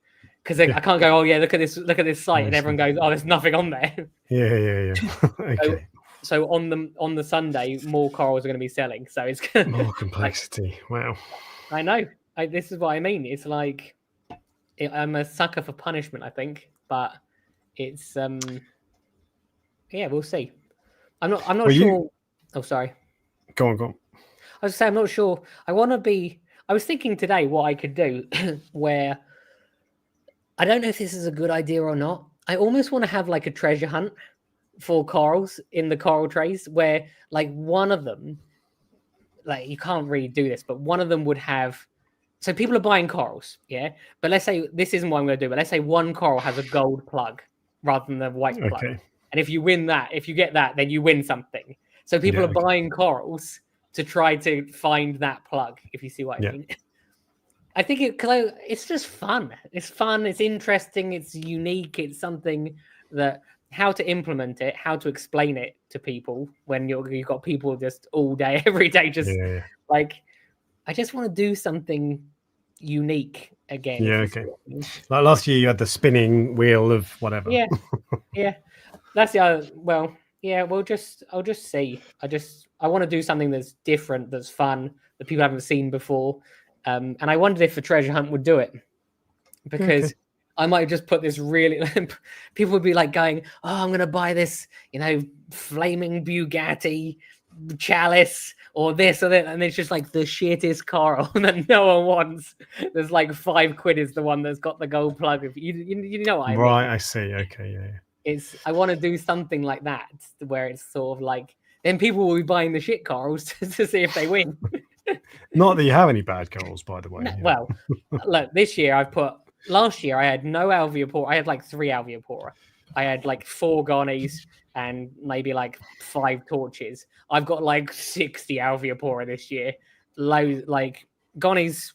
because I can't go, oh yeah, look at this site, and everyone goes, oh, there's nothing on there. Yeah. Okay. So on the Sunday, more corals are going to be selling. So it's gonna, more complexity. Wow. I know. This is what I mean. It's like I'm a sucker for punishment, I think, but it's yeah, we'll see. I'm not sure. Oh, sorry. Go on. I was saying I'm not sure. I was thinking today what I could do where I don't know if this is a good idea or not. I almost want to have like a treasure hunt for corals in the coral trays, where like one of them, like you can't really do this, but one of them would have. So people are buying corals, yeah. But let's say this isn't what I'm going to do. But let's say one coral has a gold plug rather than the white plug. Okay. And if you get that, then you win something. So people are buying corals to try to find that plug, if you see what I mean. I think it's just fun. It's fun. It's interesting. It's unique. It's something that how to implement it, how to explain it to people when you've got people just all day, every day, just like, I just want to do something unique again. Yeah, okay. Like last year, you had the spinning wheel of whatever. Yeah. That's the other. Well, yeah. I'll just see. I want to do something that's different, that's fun, that people haven't seen before. And I wondered if a treasure hunt would do it, because I might just put this really. People would be like going, "Oh, I'm going to buy this, flaming Bugatti chalice or this or that," and it's just like the shittest coral that no one wants. There's like £5 is the one that's got the gold plug. You know what I mean? Right, I see. Okay, yeah. I want to do something like that, where it's sort of like, then people will be buying the shit corals to see if they win. Not that you have any bad corals, by the way. No, well, look, this year last year I had no Alveopora. I had like 3 Alveopora. I had like 4 Gonnies and maybe like 5 torches. I've got like 60 Alveopora this year. Loads, like Gonnies,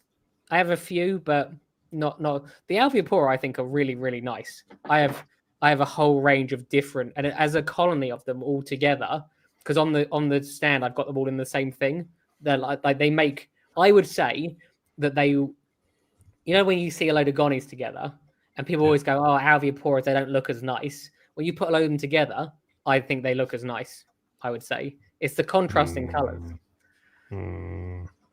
I have a few, but not the Alveopora I think are really, really nice. I have a whole range of different, and as a colony of them all together, because on the stand I've got them all in the same thing. They're like they make. I would say that they, when you see a load of Gonnies together, and people always go, "Oh, Alveoporas, they don't look as nice." When you put a load of them together, I think they look as nice. I would say it's the contrasting colors.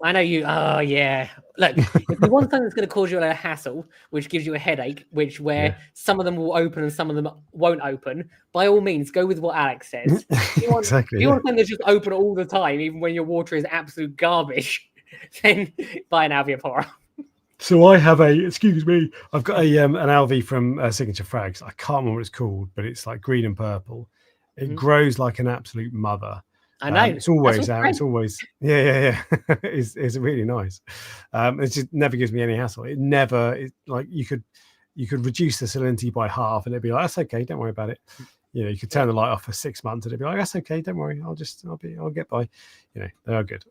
I know you. Oh yeah. Look, if you want something that's going to cause you a hassle, which gives you a headache, where some of them will open and some of them won't open, by all means, go with what Alex says. If you want something that's just open all the time, even when your water is absolute garbage, then buy an Alveopora. So I have I've got an Alve from Signature Frags. I can't remember what it's called, but it's like green and purple. It grows like an absolute mother. I know. It's always out. It's always it's really nice. It just never gives me any hassle. Like you could reduce the salinity by half, and it'd be like, that's okay, don't worry about it. You could turn the light off for 6 months, and it'd be like, that's okay, don't worry, I'll get by. They are good,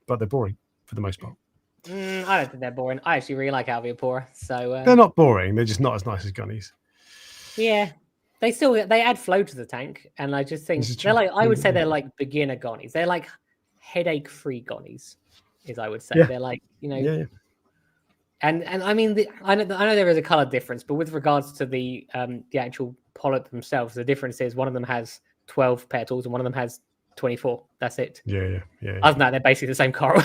but they're boring for the most part. I don't think they're boring. I actually really like Alveopora. So they're not boring. They're just not as nice as Gonnies. Yeah. They add flow to the tank, and I just think they're like, I would say they're like beginner Gonnies. They're like headache-free Gonnies, I would say. They're like, And I mean, I know there is a color difference, but with regards to the actual polyp themselves, the difference is one of them has 12 petals and one of them has 24. That's it. Yeah. Other than that, they're basically the same coral.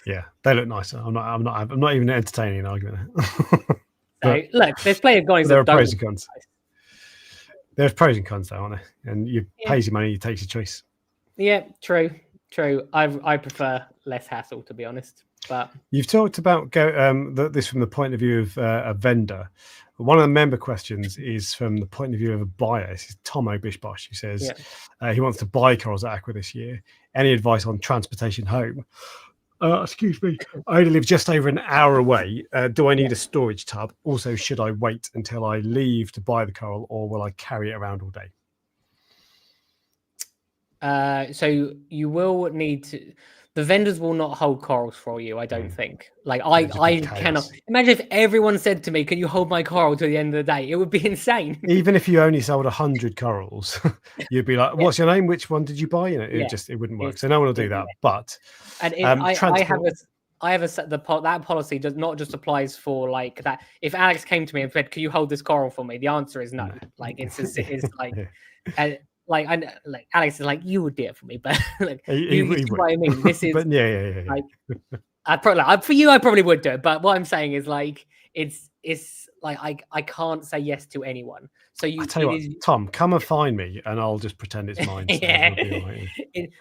Yeah, they look nicer. I'm not even entertaining an argument. look, there's plenty of guys there that are don't. pros and cons. There's pros and cons, though, aren't there? And you pays your money, you takes your choice. Yeah, true. I prefer less hassle, to be honest. But you've talked about this from the point of view of a vendor. One of the member questions is from the point of view of a buyer. This is Tom O'Bishbosh, who says he wants to buy corals at Aqua this year. Any advice on transportation home? Excuse me, I only live just over an hour away. Do I need a storage tub? Also, should I wait until I leave to buy the coral, or will I carry it around all day? So you will need to. The vendors will not hold corals for you, I don't think. Like I cannot imagine if everyone said to me, "Can you hold my coral to the end of the day?" It would be insane. Even if you only sold 100 corals, you'd be like, "What's your name? Which one did you buy?" You know, it wouldn't work. So no one will do that. But I have that policy does not just applies for like that. If Alex came to me and said, "Can you hold this coral for me?" The answer is no. Like it's like. Like Alex is like, you would do it for me, but like you see what I mean. This is like for you, I probably would do it, but what I'm saying is like it's like I can't say yes to anyone. So I tell you what, Tom, come and find me, and I'll just pretend it's mine. So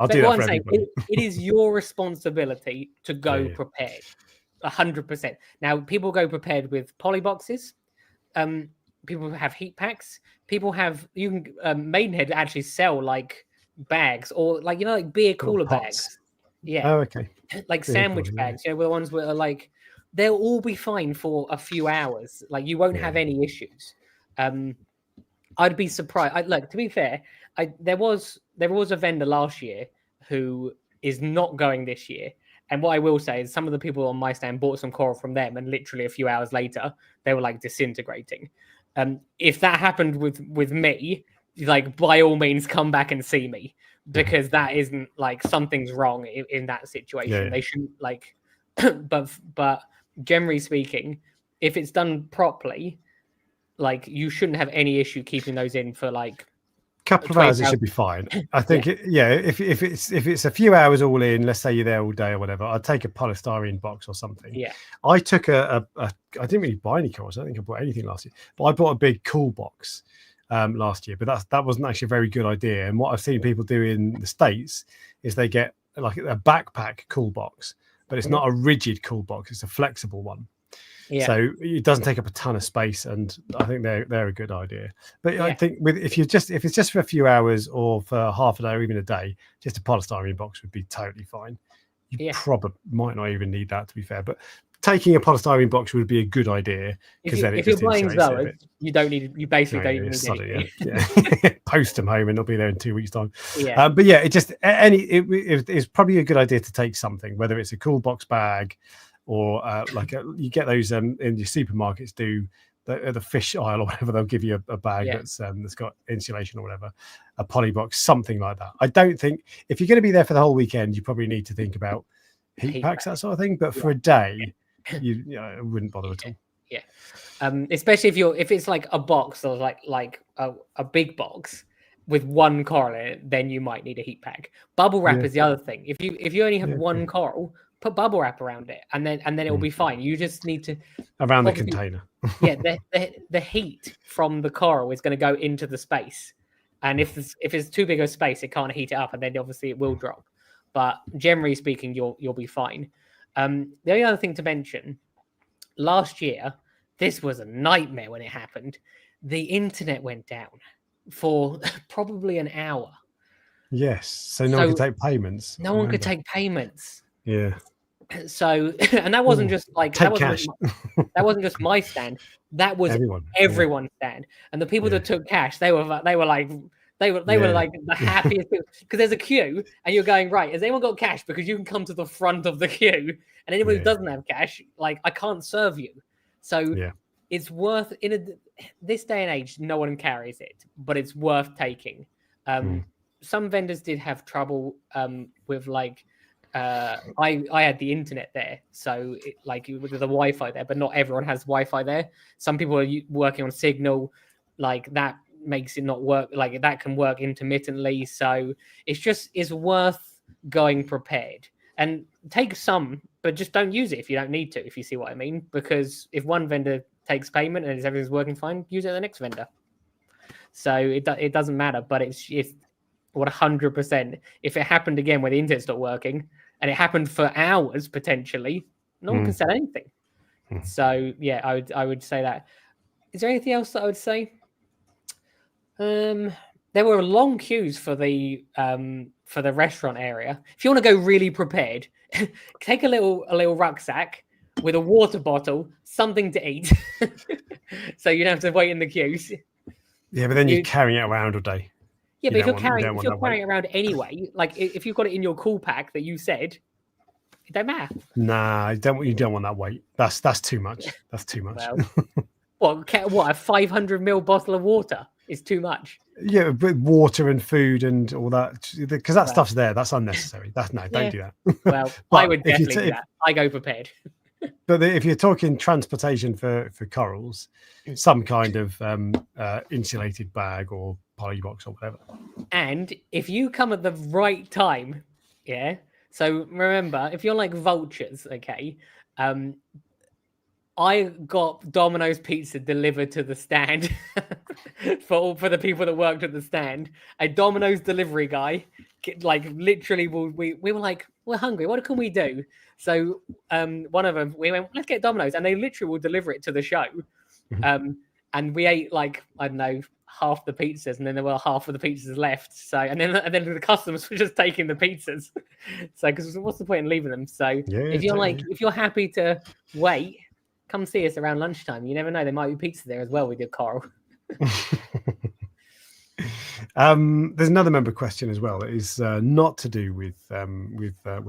I'll do that for everybody. It is your responsibility to go prepared, 100%. Now, people go prepared with poly boxes. People have heat packs. People have Maidenhead actually sell like bags or like like beer cooler bags. Yeah. Oh, okay. Like beer sandwich bags. The ones where are like they'll all be fine for a few hours. Like you won't have any issues. I'd be surprised. Look, to be fair, there was a vendor last year who is not going this year. And what I will say is some of the people on my stand bought some coral from them, and literally a few hours later, they were like disintegrating. If that happened with me, like by all means come back and see me, because that isn't like something's wrong in that situation. They shouldn't like but generally speaking, if it's done properly, like you shouldn't have any issue keeping those in for like couple of hours. It should be fine. I think if it's a few hours all in, let's say you're there all day or whatever, I'd take a polystyrene box or something. I took I didn't really buy any corals. I don't think I bought anything last year, but I bought a big cool box last year, but that wasn't actually a very good idea. And what I've seen people do in the States is they get like a backpack cool box, but it's not a rigid cool box, it's a flexible one. So it doesn't take up a ton of space, and I think they're a good idea. But I think if it's just for a few hours or for half a day or even a day, just a polystyrene box would be totally fine. You probably might not even need that, to be fair, but taking a polystyrene box would be a good idea, because then if you're buying those, you basically don't need it. Post them home and they'll be there in 2 weeks' time. But it's probably a good idea to take something, whether it's a cool box bag or you get those in your supermarkets, the fish aisle or whatever, they'll give you a bag that's got insulation or whatever, a poly box, something like that. I don't think if you're going to be there for the whole weekend, you probably need to think about heat packs, that sort of thing. But for a day, I wouldn't bother at all. Especially if it's like a box or like a big box with one coral in it, then you might need a heat pack. Bubble wrap is the other thing. If you only have one coral, put bubble wrap around it, and then it will be fine. You just need to around the container. The heat from the coral is going to go into the space, and if it's too big of a space, it can't heat it up, and then obviously it will drop. But generally speaking, you'll be fine. The only other thing to mention, last year, this was a nightmare when it happened. The internet went down for probably an hour. Yes, so no one could take payments. No one could take payments. Yeah. So, and that wasn't just like that wasn't just my stand. That was everyone's stand. And the people that took cash, they were like the happiest people, because there's a queue and you're going, right, has anyone got cash? Because you can come to the front of the queue, and anyone who doesn't have cash, like, I can't serve you. So it's worth this day and age, no one carries it, but it's worth taking. Some vendors did have trouble with like I had the internet there, so with the Wi-Fi there, but not everyone has Wi-Fi there. Some people are working on Signal, like that makes it not work. Like that can work intermittently, so it's worth going prepared and take some, but just don't use it if you don't need to. If you see what I mean, because if one vendor takes payment and everything's working fine, use it at the next vendor. So it doesn't matter, but it's 100%. If it happened again where the internet stopped working and it happened for hours potentially, no one can sell anything. So yeah, I would say that. Is there anything else that I would say? There were long queues for the restaurant area. If you want to go really prepared, take a little rucksack with a water bottle, something to eat, so you don't have to wait in the queues. Yeah, but then you're carrying it around all day. Yeah, but if you're carrying it around anyway, like if you've got it in your cool pack that you said, it don't matter. Nah, you don't want that weight. That's too much. That's too much. Well, what a 500 ml bottle of water is too much. Yeah, but water and food and all that, because that stuff's there. That's unnecessary. Don't do that. Well, I would definitely do that. I go prepared. But if you're talking transportation for corals, some kind of insulated bag or poly box or whatever. And if you come at the right time, yeah. So remember, if you're like vultures, okay. I got Domino's pizza delivered to the stand for the people that worked at the stand. A Domino's delivery guy, like literally, we were like, we're hungry. What can we do? So one of them, we went, let's get Domino's, and they literally will deliver it to the show. And we ate like, I don't know, half the pizzas, and then there were half of the pizzas left. So and then the customers were just taking the pizzas. So because what's the point in leaving them? So if you're happy to wait, come see us around lunchtime. You never know, there might be pizza there as well with your coral. There's another member question as well that is not to do with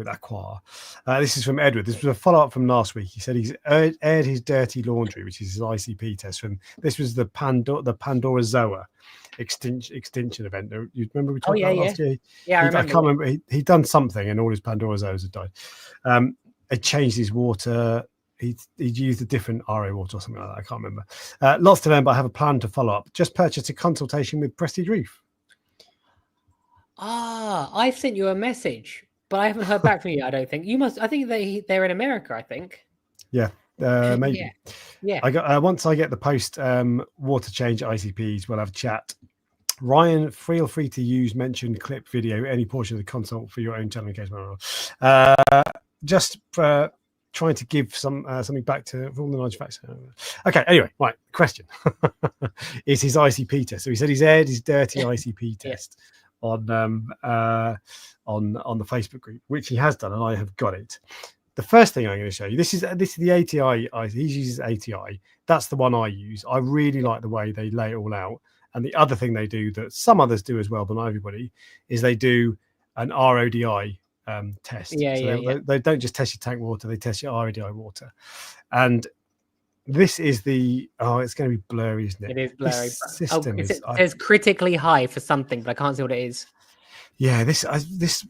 Aqua. This is from Edward. This was a follow-up from last week. He said he's aired his dirty laundry, which is his ICP test from. This was the Pandora Zoa extinction event. You remember we talked about last year? Yeah, I remember. I can't remember. He'd done something, and all his Pandora Zoas had died. It changed his water. He'd used a different RO water or something like that. I can't remember. Lots to learn, but I have a plan to follow up. Just purchased a consultation with Prestige Reef. I sent you a message, but I haven't heard back from you. I don't think you must. I think they're in America. I think. Yeah, maybe. Yeah. I got once I get the post water change ICPs, we'll have a chat. Ryan, feel free to use mentioned clip video any portion of the consult for your own channel in case. Just trying to give something back to all the knowledge facts. Okay, anyway, right. Question is his ICP test. So he said he's aired his dirty ICP test on the Facebook group, which he has done, and I have got it. The first thing I'm going to show you. This is the ATI. He uses ATI. That's the one I use. I really like the way they lay it all out. And the other thing they do that some others do as well, but not everybody, is they do an RODI test. They don't just test your tank water, they test your RODI water. And this is it's going to be blurry, isn't it? It is blurry. It says critically high for something, but I can't see what it is. Yeah,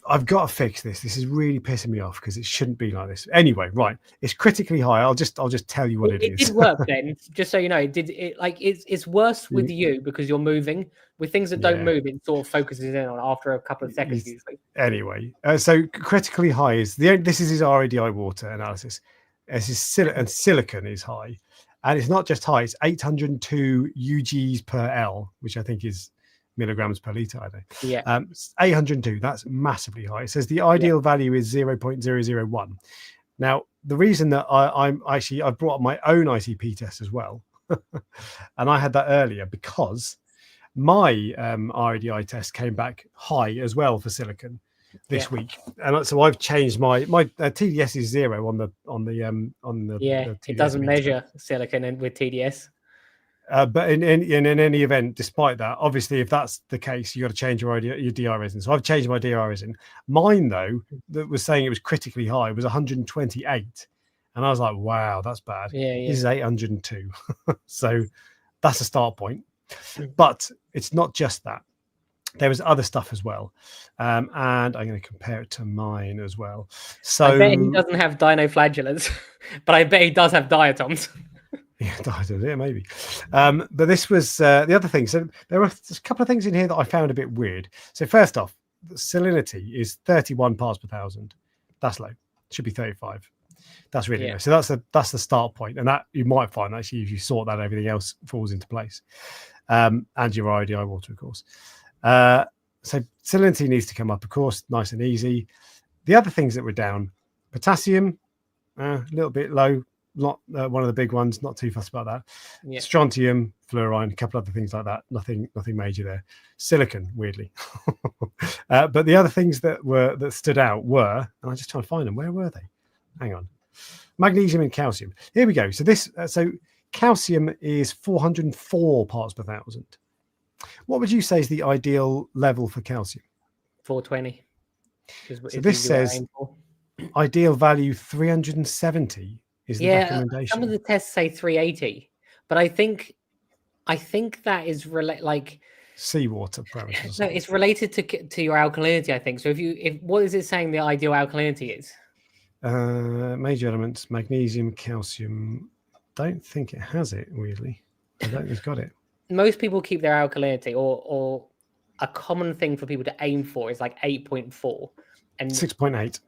I've got to fix this. This is really pissing me off because it shouldn't be like this. Anyway, right, it's critically high. I'll just tell you what it is. It did work then, just so you know. It's worse with you because you're moving. With things that don't move, it sort of focuses in on after a couple of seconds usually. Anyway, so critically high is this is his RADI water analysis. And silicon is high, and it's not just high. It's 802 UGs per L, which I think is milligrams per liter. I think. Yeah. 802. That's massively high. It says the ideal value is 0.001. Now, the reason that I brought up my own ICP test as well, and I had that earlier because my RADI test came back high as well for silicon this week, and so I've changed my TDS is 0 on the the it doesn't measure silicon with TDS. But in any event, despite that, obviously, if that's the case, you got to change your DR resin. So I've changed my DR resin. Mine, though, that was saying it was critically high, was 128, and I was like, "Wow, that's bad." This is 802, so that's a start point. But it's not just that. There was other stuff as well, and I'm going to compare it to mine as well. So I bet he doesn't have dinoflagellants, but I bet he does have diatoms. Yeah, maybe. But this was the other thing. So there's a couple of things in here that I found a bit weird. So first off, the salinity is 31 parts per thousand. That's low. It should be 35. That's really nice. So that's the start point, and that you might find actually if you sort that, everything else falls into place. And your IDI water, of course. So salinity needs to come up, of course, nice and easy. The other things that were down, potassium, a little bit low, not one of the big ones, not too fussed about that. Yeah. Strontium, fluorine, a couple other things like that. Nothing major there. Silicon, weirdly. But the other things that stood out were, and I'm just trying to find them. Where were they? Hang on. Magnesium and calcium. Here we go. So this, so calcium is 404 parts per thousand. What would you say is the ideal level for calcium? 420. So this says ideal value 370 is the recommendation. Some of the tests say 380, but I think that is like seawater parameters. No, it's related to your alkalinity, I think. So if what is it saying the ideal alkalinity is? Major elements, magnesium, calcium. Don't think it has it, weirdly. I don't think it's got it. Most people keep their alkalinity, or a common thing for people to aim for is like 8.4 and 6.8.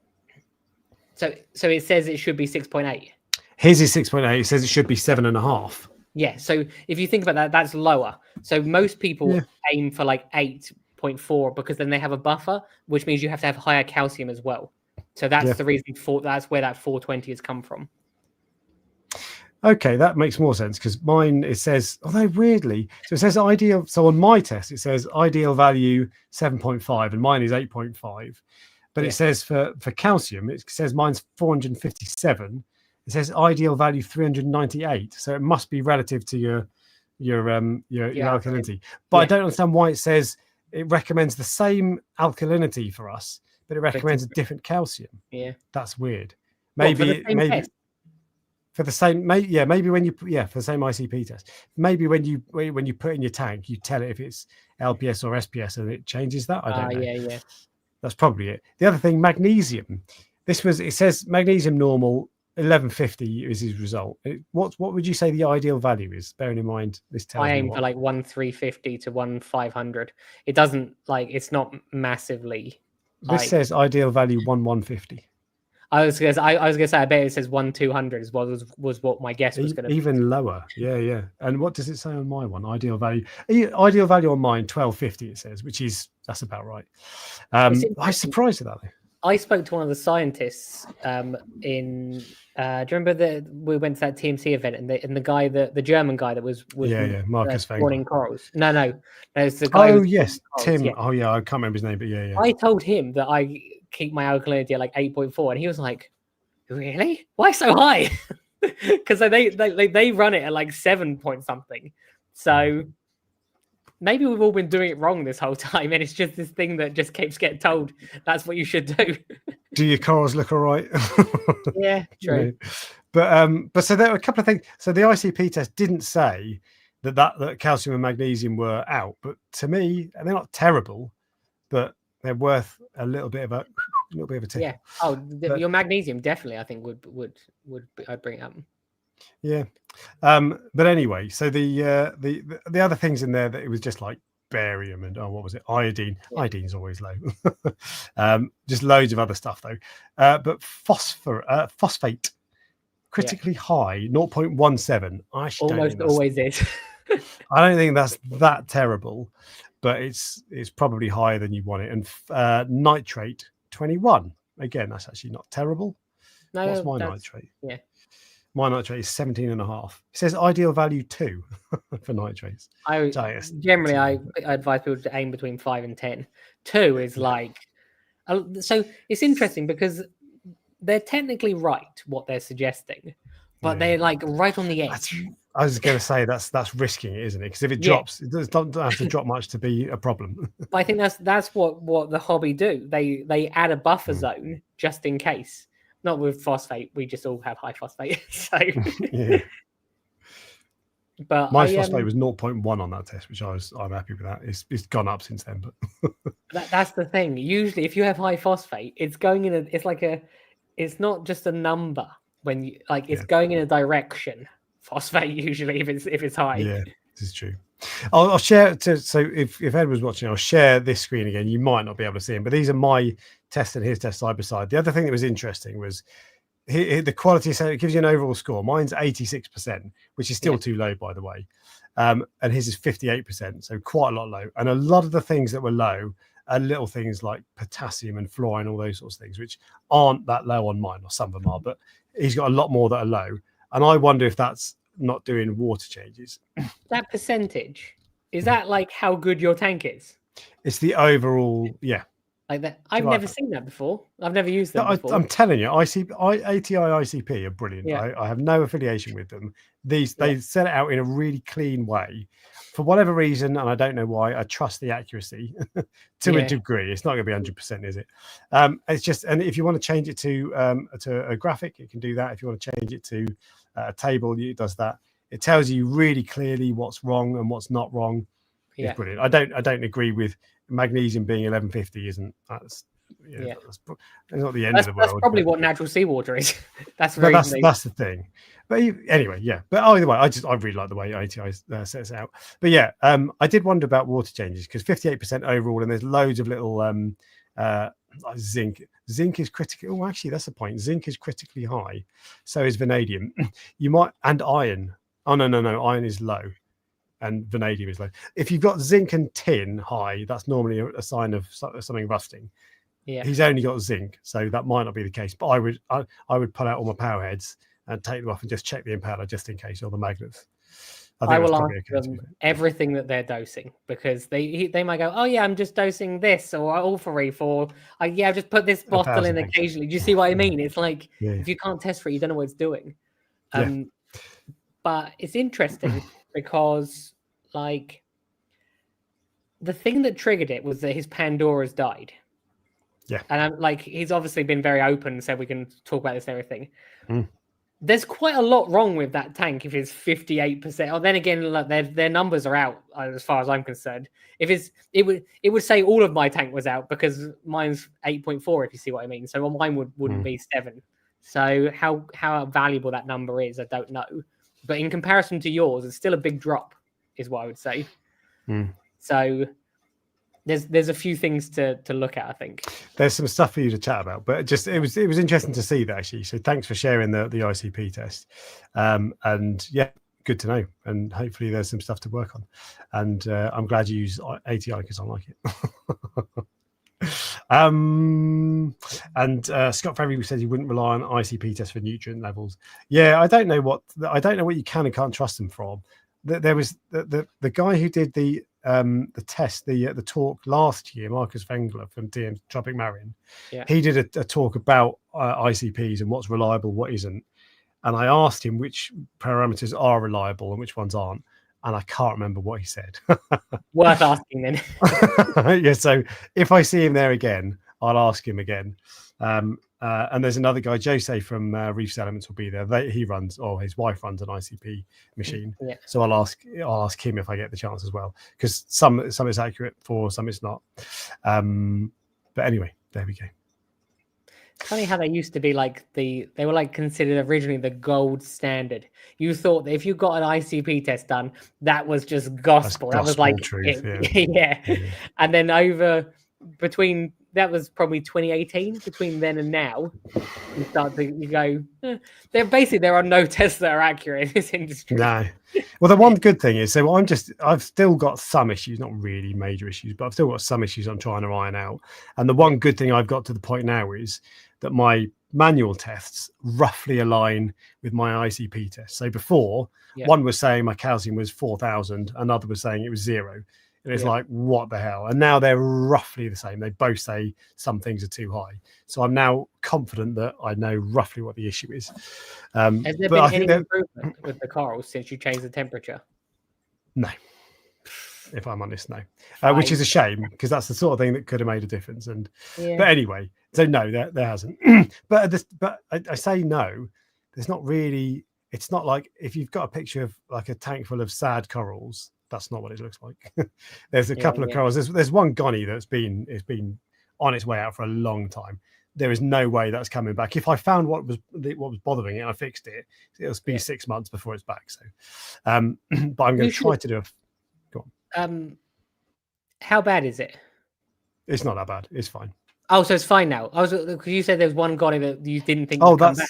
So it says it should be 6.8. His is 6.8. It says it should be 7.5. Yeah. So if you think about that, that's lower. So most people aim for like 8.4 because then they have a buffer, which means you have to have higher calcium as well. So that's the reason that's where that 420 has come from. Okay, that makes more sense because mine, it says, although weirdly, so it says ideal. So on my test, it says ideal value 7.5 and mine is 8.5. But it says for calcium, it says mine's 457. It says ideal value 398. So it must be relative to your alkalinity. But I don't understand why it says it recommends the same alkalinity for us, but it recommends a different calcium. Yeah. That's weird. Maybe for the same, maybe when you for the same ICP test, maybe when you put in your tank, you tell it if it's LPS or SPS and it changes that. I don't know. Yeah. That's probably it. The other thing, magnesium. It says magnesium normal 1150 is his result. What would you say the ideal value is? Bearing in mind this tells I aim for like 1,350 to 1,500. It doesn't it's not massively. This says ideal value 1,150. I was gonna say I bet it says 1,200 was what my guess was gonna be. Even lower. Yeah. And what does it say on my one? Ideal value on mine 1,250 it says, that's about right. I'm surprised at that though. I spoke to one of the scientists do you remember we went to that TMC event and the guy the German guy that was Marcus spawning corals. No, there's the guy. Oh yes, Tim. Yeah. Oh yeah, I can't remember his name, but yeah. I told him that I keep my alkalinity at like 8.4, and he was like, "Really? Why so high?" Because they run it at like 7 point something. So maybe we've all been doing it wrong this whole time, and it's just this thing that just keeps getting told that's what you should do. Do your corals look all right? Yeah, true. But so there were a couple of things. So the ICP test didn't say that calcium and magnesium were out, but to me, and they're not terrible, but they're worth a little bit of a tip. Yeah. Oh, your magnesium definitely, I think would I'd bring it up. Yeah. But anyway, so the other things in there that it was just like barium and what was it? Iodine. Yeah. Iodine's always low. Just loads of other stuff though. But phosphate critically high, 0.17. Almost always is. I don't think that's that terrible, but it's probably higher than you want it. And nitrate 21. Again, that's actually not terrible. No, what's my nitrate? Yeah. My nitrate is 17.5. It says ideal value 2 for nitrates. I advise people to aim between 5 and 10. 2 is like, so it's interesting because they're technically right what they're suggesting, but they're like right on the edge. I was going to say that's risking it, isn't it? Because if it drops, it doesn't have to drop much to be a problem. But I think that's what the hobby do. They add a buffer zone just in case. Not with phosphate. We just all have high phosphate. So yeah. But my phosphate was 0.1 on that test, which I'm happy with that. It's gone up since then, but that's the thing. Usually, if you have high phosphate, it's going in it's not just a number when you it's going in a direction. Phosphate usually if it's high. Yeah, this is true. I'll share so if Ed was watching, I'll share this screen again. You might not be able to see him, but these are my tests and his tests side by side. The other thing that was interesting was the quality assessment, it gives you an overall score. Mine's 86%, which is still too low, by the way. And his is 58%, so quite a lot low. And a lot of the things that were low are little things like potassium and fluorine, all those sorts of things, which aren't that low on mine, or some of them are, but he's got a lot more that are low. And I wonder if that's not doing water changes. That percentage, is that like how good your tank is? It's the overall, yeah. Like that, I've never seen that before. I've never used them before. I'm telling you, ATI ICP are brilliant. Yeah. I have no affiliation with them. They set it out in a really clean way. For whatever reason, and I don't know why, I trust the accuracy to a degree. It's not going to be 100%, is it? It's just, and if you want to change it to a graphic, it can do that. If you want to change it to a table, it does that. It tells you really clearly what's wrong and what's not wrong. It's brilliant. I don't agree with magnesium being 1150. That's not the end of the world. That's probably what natural seawater is. That's the thing. But anyway, yeah. But either way, I really like the way ATI sets it out. But yeah, I did wonder about water changes, because 58% overall, and there's loads of little like zinc. Zinc is critical. Oh, actually, that's the point. Zinc is critically high. So is vanadium. And iron. Oh no, iron is low, and vanadium is low. If you've got zinc and tin high, that's normally a sign of something rusting. Yeah, he's only got zinc, so that might not be the case. But I would pull out all my power heads and take them off and just check the impeller just in case, all the magnets. I will ask them everything that they're dosing, because they might go, oh yeah, I'm just dosing this, or all for Reef, or yeah, I'll just put this bottle in occasionally. Do you see what I mean? It's like, if you can't test for it, you don't know what it's doing. But it's interesting because, like, the thing that triggered it was that his Pandoras died. Yeah. And I'm like, he's obviously been very open and said we can talk about this and everything. There's quite a lot wrong with that tank if it's 58%. Or then again, like, their numbers are out as far as I'm concerned. If it would say all of my tank was out, because mine's 8.4, if you see what I mean. So mine wouldn't be 7. So how valuable that number is, I don't know. But in comparison to yours, it's still a big drop, is what I would say. So there's a few things to look at, I think. There's some stuff for you to chat about, but it was interesting to see that, actually. So thanks for sharing the ICP test. And yeah, good to know. And hopefully there's some stuff to work on. And I'm glad you use ATI, because I like it. And Scott Ferry said he wouldn't rely on ICP tests for nutrient levels. Yeah, I don't know what you can and can't trust them from. There was the guy who did the test, the talk last year, Marcus Wengler from DM Tropic Marine. He did a talk about ICPs and what's reliable, what isn't. And I asked him which parameters are reliable and which ones aren't. And I can't remember what he said. Worth asking then. Yeah, so if I see him there again, I'll ask him again. And there's another guy, Jose from Reef Elements, will be there. He runs, or his wife runs, an ICP machine. So I'll ask him if I get the chance as well, because some is accurate, for some it's not. But anyway, there we go. It's funny how they used to be like they were like considered originally the gold standard. You thought that if you got an ICP test done, that was just gospel. That was like truth, yeah. And then between that was probably 2018. Between then and now, you go. There are no tests that are accurate in this industry. No. Well, the one good thing is, so I've still got some issues, not really major issues, but I've still got some issues I'm trying to iron out. And the one good thing I've got to the point now is that my manual tests roughly align with my ICP test. So before, one was saying my calcium was 4,000, another was saying it was 0. And it's like, what the hell? And now they're roughly the same. They both say some things are too high. So I'm now confident that I know roughly what the issue is. Has there been any improvement with the corals since you changed the temperature? No. If I'm honest, no. Which is a shame, because that's the sort of thing that could have made a difference. And but anyway, so no, there hasn't. But I say no. There's not really. It's not like if you've got a picture of like a tank full of sad corals. That's not what it looks like. There's a couple of corals. There's one gonny that's been on its way out for a long time. There is no way that's coming back. If I found what was bothering it and I fixed it, it'll be 6 months before it's back. So, but I'm going to try to do Go on. How bad is it? It's not that bad. It's fine. Oh, so it's fine now. Because you said there was one gonny that you didn't think would come back.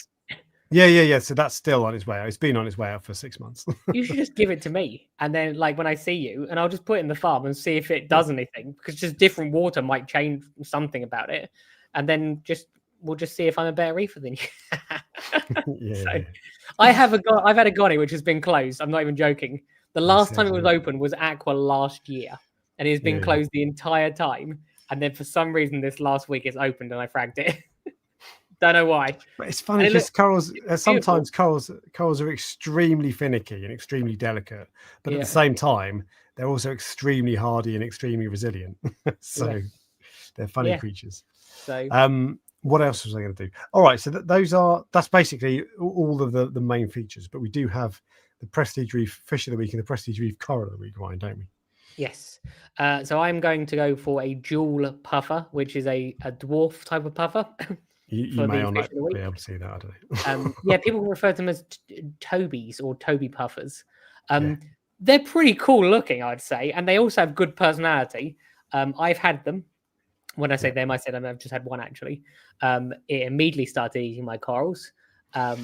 Yeah. So that's still on its way out. It's been on its way out for 6 months. You should just give it to me, and then like when I see you, and I'll just put it in the farm and see if it does anything. Because just different water might change something about it, and then we'll just see if I'm a better reefer than you. Yeah. So, I've had a Gonny which has been closed. I'm not even joking. The last time it was open was Aqua last year, and it's been closed the entire time. And then for some reason, this last week it's opened, and I fragged it. Don't know why. But it's funny because sometimes corals are extremely finicky and extremely delicate, but at the same time, they're also extremely hardy and extremely resilient. So they're funny creatures. So what else was I going to do? All right, so that's basically all of the main features, but we do have the Prestige Reef Fish of the Week and the Prestige Reef Coral of the Week, Ryan, don't we? Yes. So I'm going to go for a jewel puffer, which is a dwarf type of puffer. You may or not be able to see that. I don't know. Yeah, people refer to them as Tobies or Toby puffers. They're pretty cool looking, I'd say, and they also have good personality. I've had them. When I say them, I said I've just had one actually. It immediately started eating my corals. I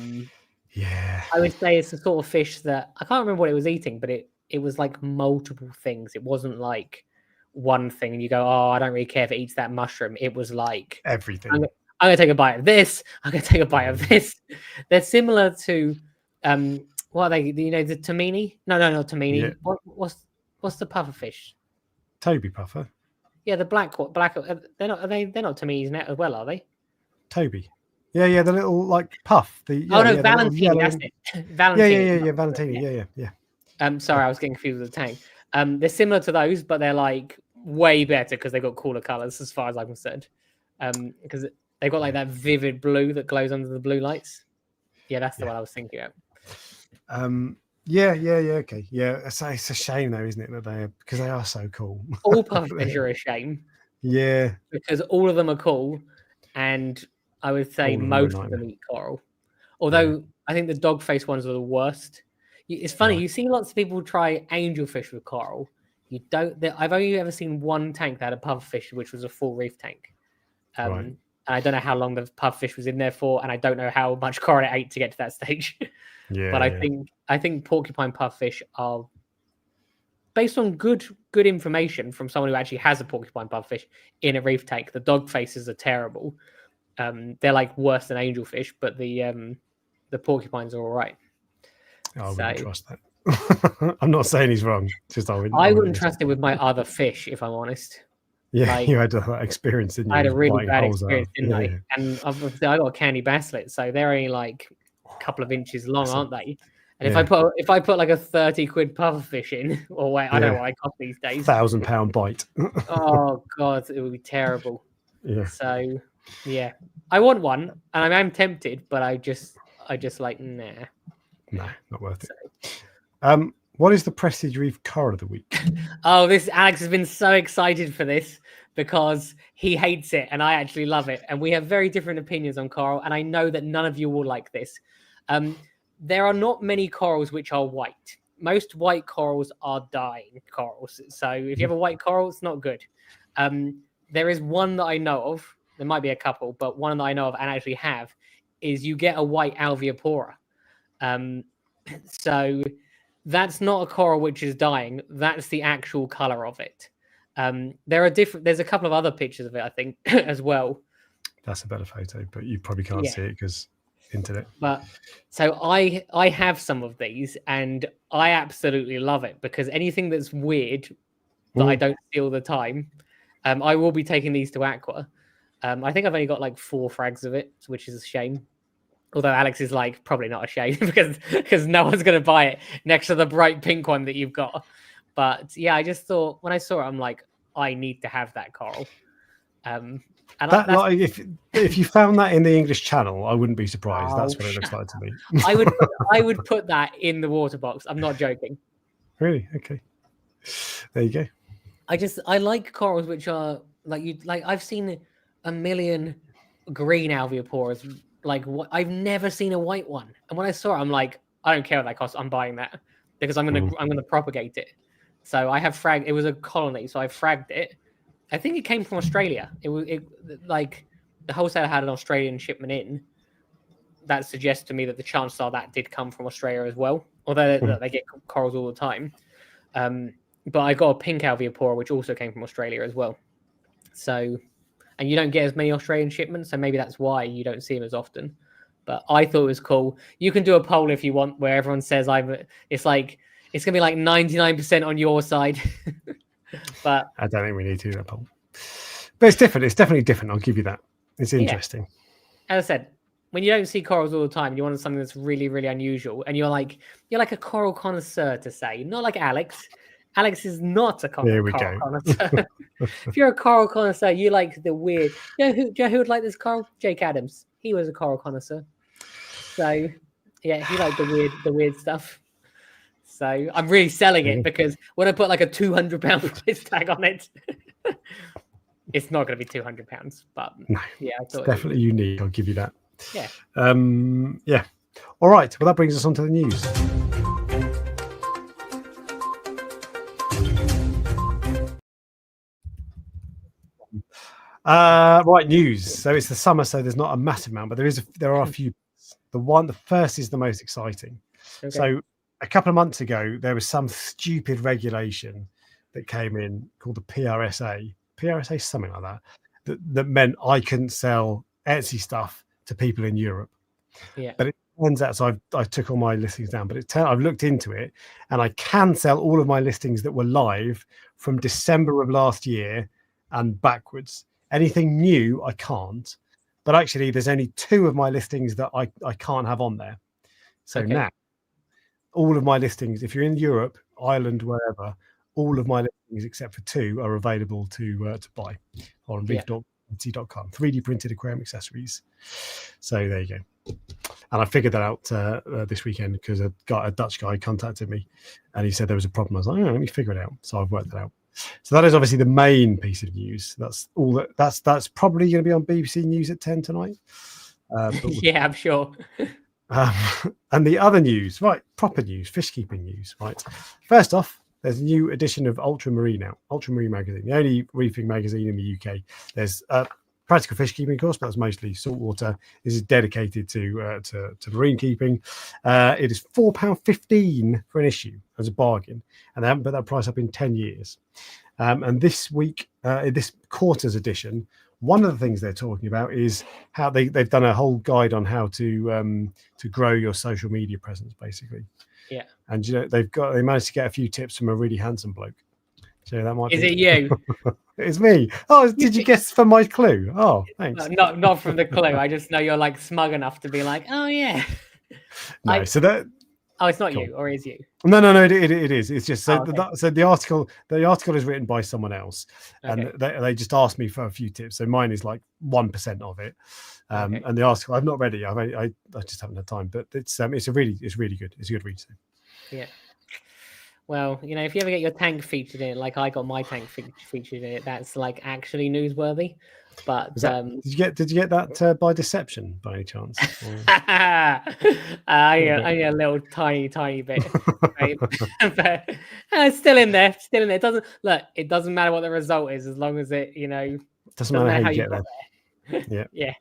would say it's the sort of fish that I can't remember what it was eating, but it was like multiple things. It wasn't like one thing and you go, oh, I don't really care if it eats that mushroom. It was like everything. I'm gonna take a bite of this. I'm gonna take a bite of this. They're similar to what are they? You know, the Tamini? No, not Tamini. Yeah. What's the puffer fish? Toby puffer. Yeah, the black. They're not. They're not Taminis now as well, are they? Toby. Yeah. The little like puff. Valentini. That's it. Valentini. Yeah. Valentini. Yeah. Sorry, I was getting confused with the tank. They're similar to those, but they're like way better because they've got cooler colors, as far as I'm concerned. Because they've got like that vivid blue that glows under the blue lights. Yeah, that's the one I was thinking of. Okay. Yeah, it's a shame though, isn't it, because they are so cool. All pufferfish are a shame. Yeah. Because all of them are cool, and I would say most of them eat coral. Although I think the dog-faced ones are the worst. It's funny, you see lots of people try angelfish with coral. You don't. I've only ever seen one tank that had a pufferfish, which was a full reef tank. And I don't know how long the pufferfish was in there for, and I don't know how much coral it ate to get to that stage. But I think porcupine pufferfish are based on good information from someone who actually has a porcupine pufferfish in a reef tank. The dog faces are terrible. They're like worse than angelfish, but the porcupines are all right. I wouldn't trust that. I'm not saying he's wrong. Just I wouldn't trust it with my other fish, if I'm honest. Yeah, you had that experience, didn't you? I had a really bad experience, didn't I? And obviously, I got a candy basslet, so they're only like a couple of inches long, aren't they? And if I put like a 30 quid pufferfish in, or wait, I don't know what I cost these days. £1,000 bite. Oh god, it would be terrible. Yeah. So yeah, I want one, and I'm tempted, but I just like nah. No, not worth it. What is the Prestige Reef Coral of the Week? Oh, Alex has been so excited for this because he hates it and I actually love it. And we have very different opinions on coral. And I know that none of you will like this. There are not many corals which are white. Most white corals are dying corals. So if you have a white coral, it's not good. There is one that I know of. There might be a couple, but one that I know of and actually have is you get a white alveopora. So that's not a coral which is dying. That's the actual color of it. There's a couple of other pictures of it, I think, as well. That's a better photo, but you probably can't see it because internet. But so I have some of these, and I absolutely love it because anything that's weird that I don't see all the time, I will be taking these to Aqua. I think I've only got like 4 frags of it, which is a shame. Although Alex is like probably not a shame because no one's going to buy it next to the bright pink one that you've got. But yeah, I just thought when I saw it, I'm like, I need to have that coral. And if you found that in the English Channel, I wouldn't be surprised. That's what it looks like to me. I would put that in the water box. I'm not joking. Really? Okay. There you go. I like corals which are like I've seen a million green alveoporas. Like I've never seen a white one, and when I saw it, I'm like, I don't care what that costs. I'm buying that because I'm gonna propagate it. So I have fragged. It was a colony, so I fragged it. I think it came from Australia. It like the wholesaler had an Australian shipment in, that suggests to me that the chances are that did come from Australia as well, although they get corals all the time. But I got a pink alveopora, which also came from Australia as well. So, and you don't get as many Australian shipments, so maybe that's why you don't see them as often. But I thought it was cool. You can do a poll if you want, where everyone says it's gonna be like 99% on your side. But I don't think we need to do that poll. But it's different. It's definitely different. I'll give you that. It's interesting. Yeah. As I said, when you don't see corals all the time, you want something that's really, really unusual, and you're like a coral connoisseur to say, not like Alex. Alex is not a coral connoisseur. If you're a coral connoisseur, you like the weird. Do you know who would like this coral? Jake Adams. He was a coral connoisseur. So yeah, he liked the weird stuff. So I'm really selling it because when I put like a £200 price tag on it, it's not going to be £200. But no, yeah, I thought it's definitely unique. I'll give you that. Yeah. Yeah. All right. Well, that brings us on to the news. Right, news. So it's the summer, so there's not a massive amount, but there are a few. The first is the most exciting. Okay. So a couple of months ago, there was some stupid regulation that came in called the PRSA, something like that meant I couldn't sell Etsy stuff to people in Europe. Yeah. But it turns out, so I took all my listings down, but I've looked into it, and I can sell all of my listings that were live from December of last year and backwards. Anything new, I can't. But actually, there's only 2 of my listings that I can't have on there. So now, all of my listings, if you're in Europe, Ireland, wherever, all of my listings except for 2 are available to buy on reef.etsy.com. 3D printed aquarium accessories. So there you go. And I figured that out this weekend because a Dutch guy contacted me, and he said there was a problem. I was like, let me figure it out. So I've worked it out. So that is obviously the main piece of news. That's all. That's probably going to be on BBC News at 10 tonight. Yeah, I'm sure. And the other news, right? Proper news, fish keeping news, right? First off, there's a new edition of Ultramarine now. Ultramarine magazine, the only reefing magazine in the UK. There's practical fish keeping, of course, but that's mostly saltwater. This is dedicated to marine keeping. It is £4.15 for an issue as a bargain, and they haven't put that price up in 10 years. And this week, this quarter's edition, one of the things they're talking about is how they've done a whole guide on how to grow your social media presence, basically. Yeah. And they managed to get a few tips from a really handsome bloke. So that might be it you? It's me. Oh, did you guess from my clue? Oh, thanks. Not from the clue. I just know you're like smug enough to be like, oh yeah. No, so that. Oh, it's not you, or is you? No. It is. It's just so. So the article is written by someone else, and they just asked me for a few tips. So mine is like 1% of it, and the article I've not read it. I just haven't had time. But it's really good. It's a good read. So. Yeah. Well, if you ever get your tank featured in it, like I got my tank featured in it, that's like actually newsworthy. But did you get that by deception by any chance? Only a little tiny bit, right? But it's still in there. It doesn't matter what the result is as long as it doesn't matter how you get there. Yeah.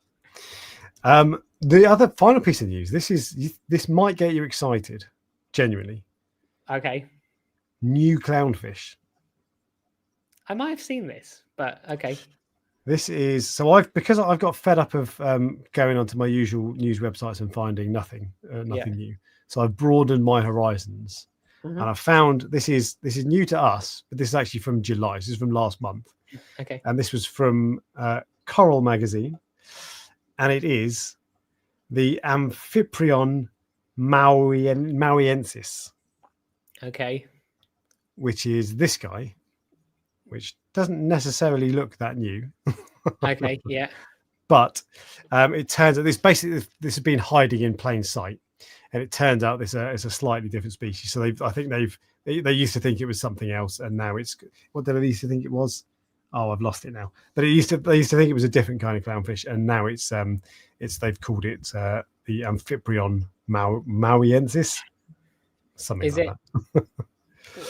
The other final piece of news. This might get you excited, genuinely. Okay. New clownfish. I might have seen this, but okay. This is because I've got fed up of going onto my usual news websites and finding nothing new. So I've broadened my horizons, and I found this is new to us, but this is actually from July. This is from last month. Okay. And this was from Coral magazine, and it is the Amphiprion mauiensis. Okay. Which is this guy, which doesn't necessarily look that new. Okay, yeah. But it turns out this has been hiding in plain sight, and it turns out it's a slightly different species. So they used to think it was something else, and now it's what did they used to think it was? Oh, I've lost it now. But they used to think it was a different kind of clownfish, and now it's they've called it the Amphiprion mauiensis, something like that.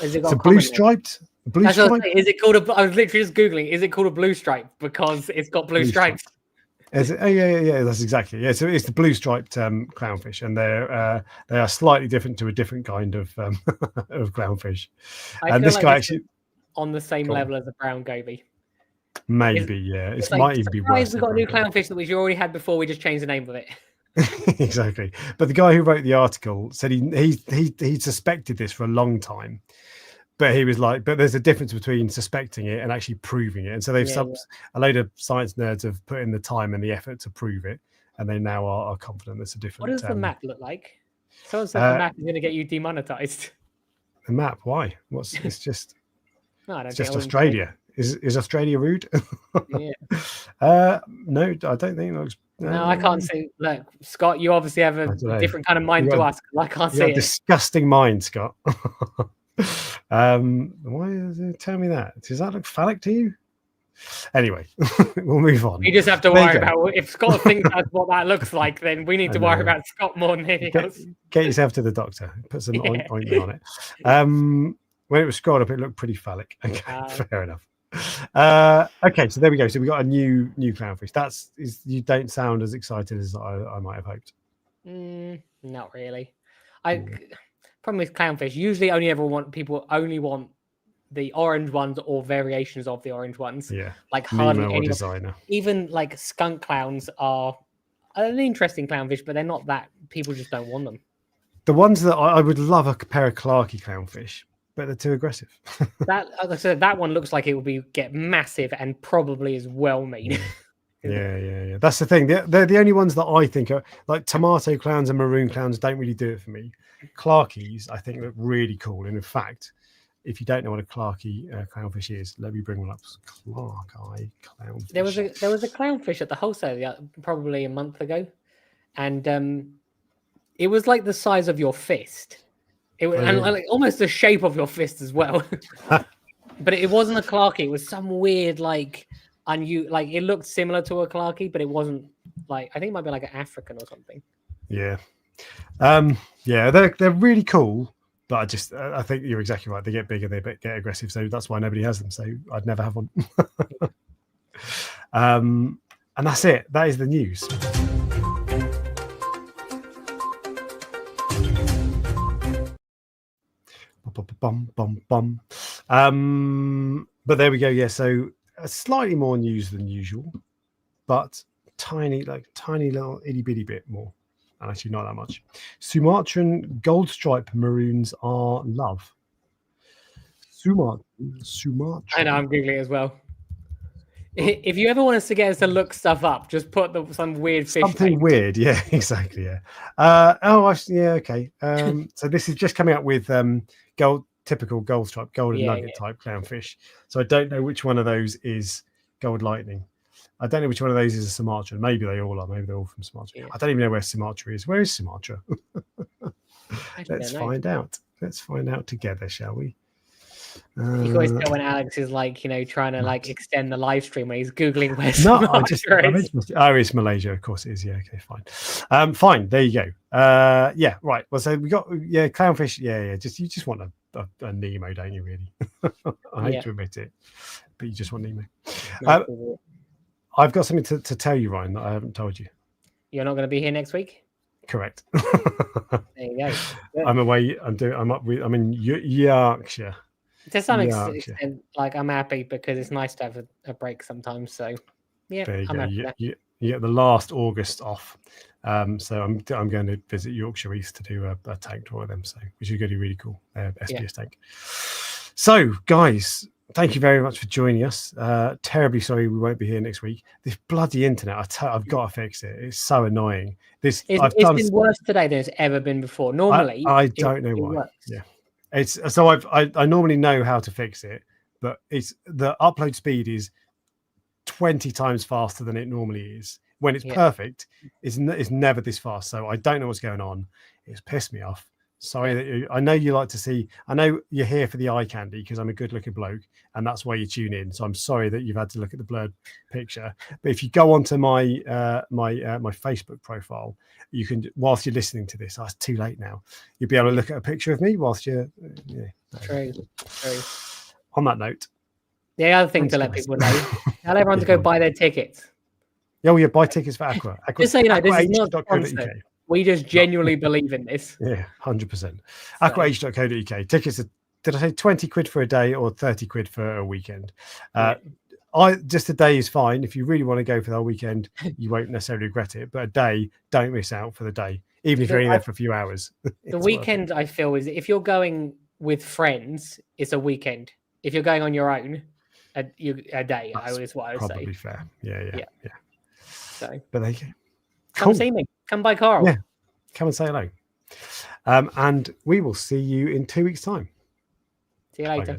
Is it it's a blue striped? Is it called I was literally just googling. Is it called a blue stripe because it's got blue stripes? Yeah. That's exactly So it's the blue striped clownfish, and they are slightly different to a different kind of of clownfish. I And feel this like guy this actually is on the same go on. level as the brown goby. Maybe, yeah. It It's might like, even be surprise, worse we than got a new brown clownfish that we already had before. We just changed the name of it. exactly. But the guy who wrote the article said he suspected this for a long time, but he was like, but there's a difference between suspecting it and actually proving it. And so they've a load of science nerds have put in the time and the effort to prove it, and they now are confident there's a different. What does the map look like? Someone said the map is going to get you demonetized. The map? Why? It's just No, I don't it's think just Australia. Is Australia rude? Yeah. No, I don't think it looks. No, I can't see. Look, Scott, you obviously have a different kind of mind to us. I can't see it. Disgusting mind, Scott. Why does it tell me that? Does that look phallic to you? Anyway, we'll move on. You just have to worry about if Scott thinks that's what that looks like, then we need to worry about Scott more than anything else. Get yourself to the doctor. Put some ointment on it. When it was scrolled up, it looked pretty phallic. Okay, fair enough. Okay, so there we go. So we got a new clownfish. You don't sound as excited as I might have hoped. Not really. Problem with clownfish, usually people only want the orange ones or variations of the orange ones. Yeah, like hardly Nemo any. Designer. Even like skunk clowns are an interesting clownfish, but they're not that. People just don't want them. The ones that I would love a pair of Clarky clownfish, but they're too aggressive. That one looks like it will get massive and probably is well made. Yeah. That's the thing. They're the only ones that I think are like tomato clowns and maroon clowns don't really do it for me. Clarkies, I think, look really cool. And in fact, if you don't know what a Clarky clownfish is, let me bring one up. Clarky clownfish. There was a clownfish at the wholesale probably a month ago, and it was like the size of your fist. It was like almost the shape of your fist as well. But it wasn't a Clarky. It was some weird like it looked similar to a Clarky, but it wasn't like, I think it might be like an African or something. Yeah. They're really cool, but I think you're exactly right. They get bigger, they get aggressive, so that's why nobody has them. So I'd never have one. And that's it. That is the news. But there we go. Yeah, so slightly more news than usual, but tiny little itty bitty bit more. And actually not that much. Sumatran gold stripe maroons are love. Sumatra. I know, I'm googling as well. If you ever want us to get us to look stuff up, just put some weird fish. Something weird, yeah, exactly, yeah. Okay. So this is just coming up with typical gold stripe, golden nugget type clownfish. So I don't know which one of those is gold lightning. I don't know which one of those is a Sumatra. Maybe they all are. Maybe they're all from Sumatra. Yeah. I don't even know where Sumatra is. Where is Sumatra? Let's find out. Let's find out together, shall we? You can always tell when Alex is trying to extend the live stream when he's googling where Sumatra is. It's Malaysia, of course it is. Yeah, okay, fine. Fine. There you go. Yeah, right. Well, so we got clownfish. Yeah. You just want a Nemo, don't you? Really? I hate to admit it, but you just want Nemo. I've got something to tell you, Ryan, that I haven't told you. You're not going to be here next week? Correct. There you go. Good. I'm away. I'm in Yorkshire. To some extent, I'm happy because it's nice to have a break sometimes. So, yeah, there you go. You get the last August off. So I'm going to visit Yorkshire Reef to do a tank tour with them. So, which is going to be really cool. SPS tank. So, guys, thank you very much for joining us. Terribly sorry we won't be here next week. This bloody internet, I've got to fix it. It's so annoying. It's been worse today than it's ever been before. Normally, I don't know why. Works. Yeah, it's so I normally know how to fix it, but it's the upload speed is 20 times faster than it normally is. When it's perfect, it's never this fast. So I don't know what's going on. It's pissed me off. Sorry that I know you like to see. I know you're here for the eye candy because I'm a good-looking bloke, and that's why you tune in. So I'm sorry that you've had to look at the blurred picture. But if you go onto my my Facebook profile, you can, whilst you're listening to this, it's too late now. You'll be able to look at a picture of me whilst you're. True. On that note, the other thing to let people know, tell everyone to go buy their tickets. Yeah, well, buy tickets for Aqua. Just so you know, this is not aquah.h.co.uk. sponsored. We just genuinely believe in this. Yeah, 100%. Aquah.co.uk. Tickets are, did I say 20 quid for a day or 30 quid for a weekend? Just a day is fine. If you really want to go for the whole weekend, you won't necessarily regret it. But a day, don't miss out for the day, even if you're only there for a few hours. The weekend, I feel, is if you're going with friends, it's a weekend. If you're going on your own, a day. Is what I would say. Probably fair. Yeah. So, but there you go. Come see me. Come by Carl. Yeah, come and say hello. And we will see you in 2 weeks' time. See you later.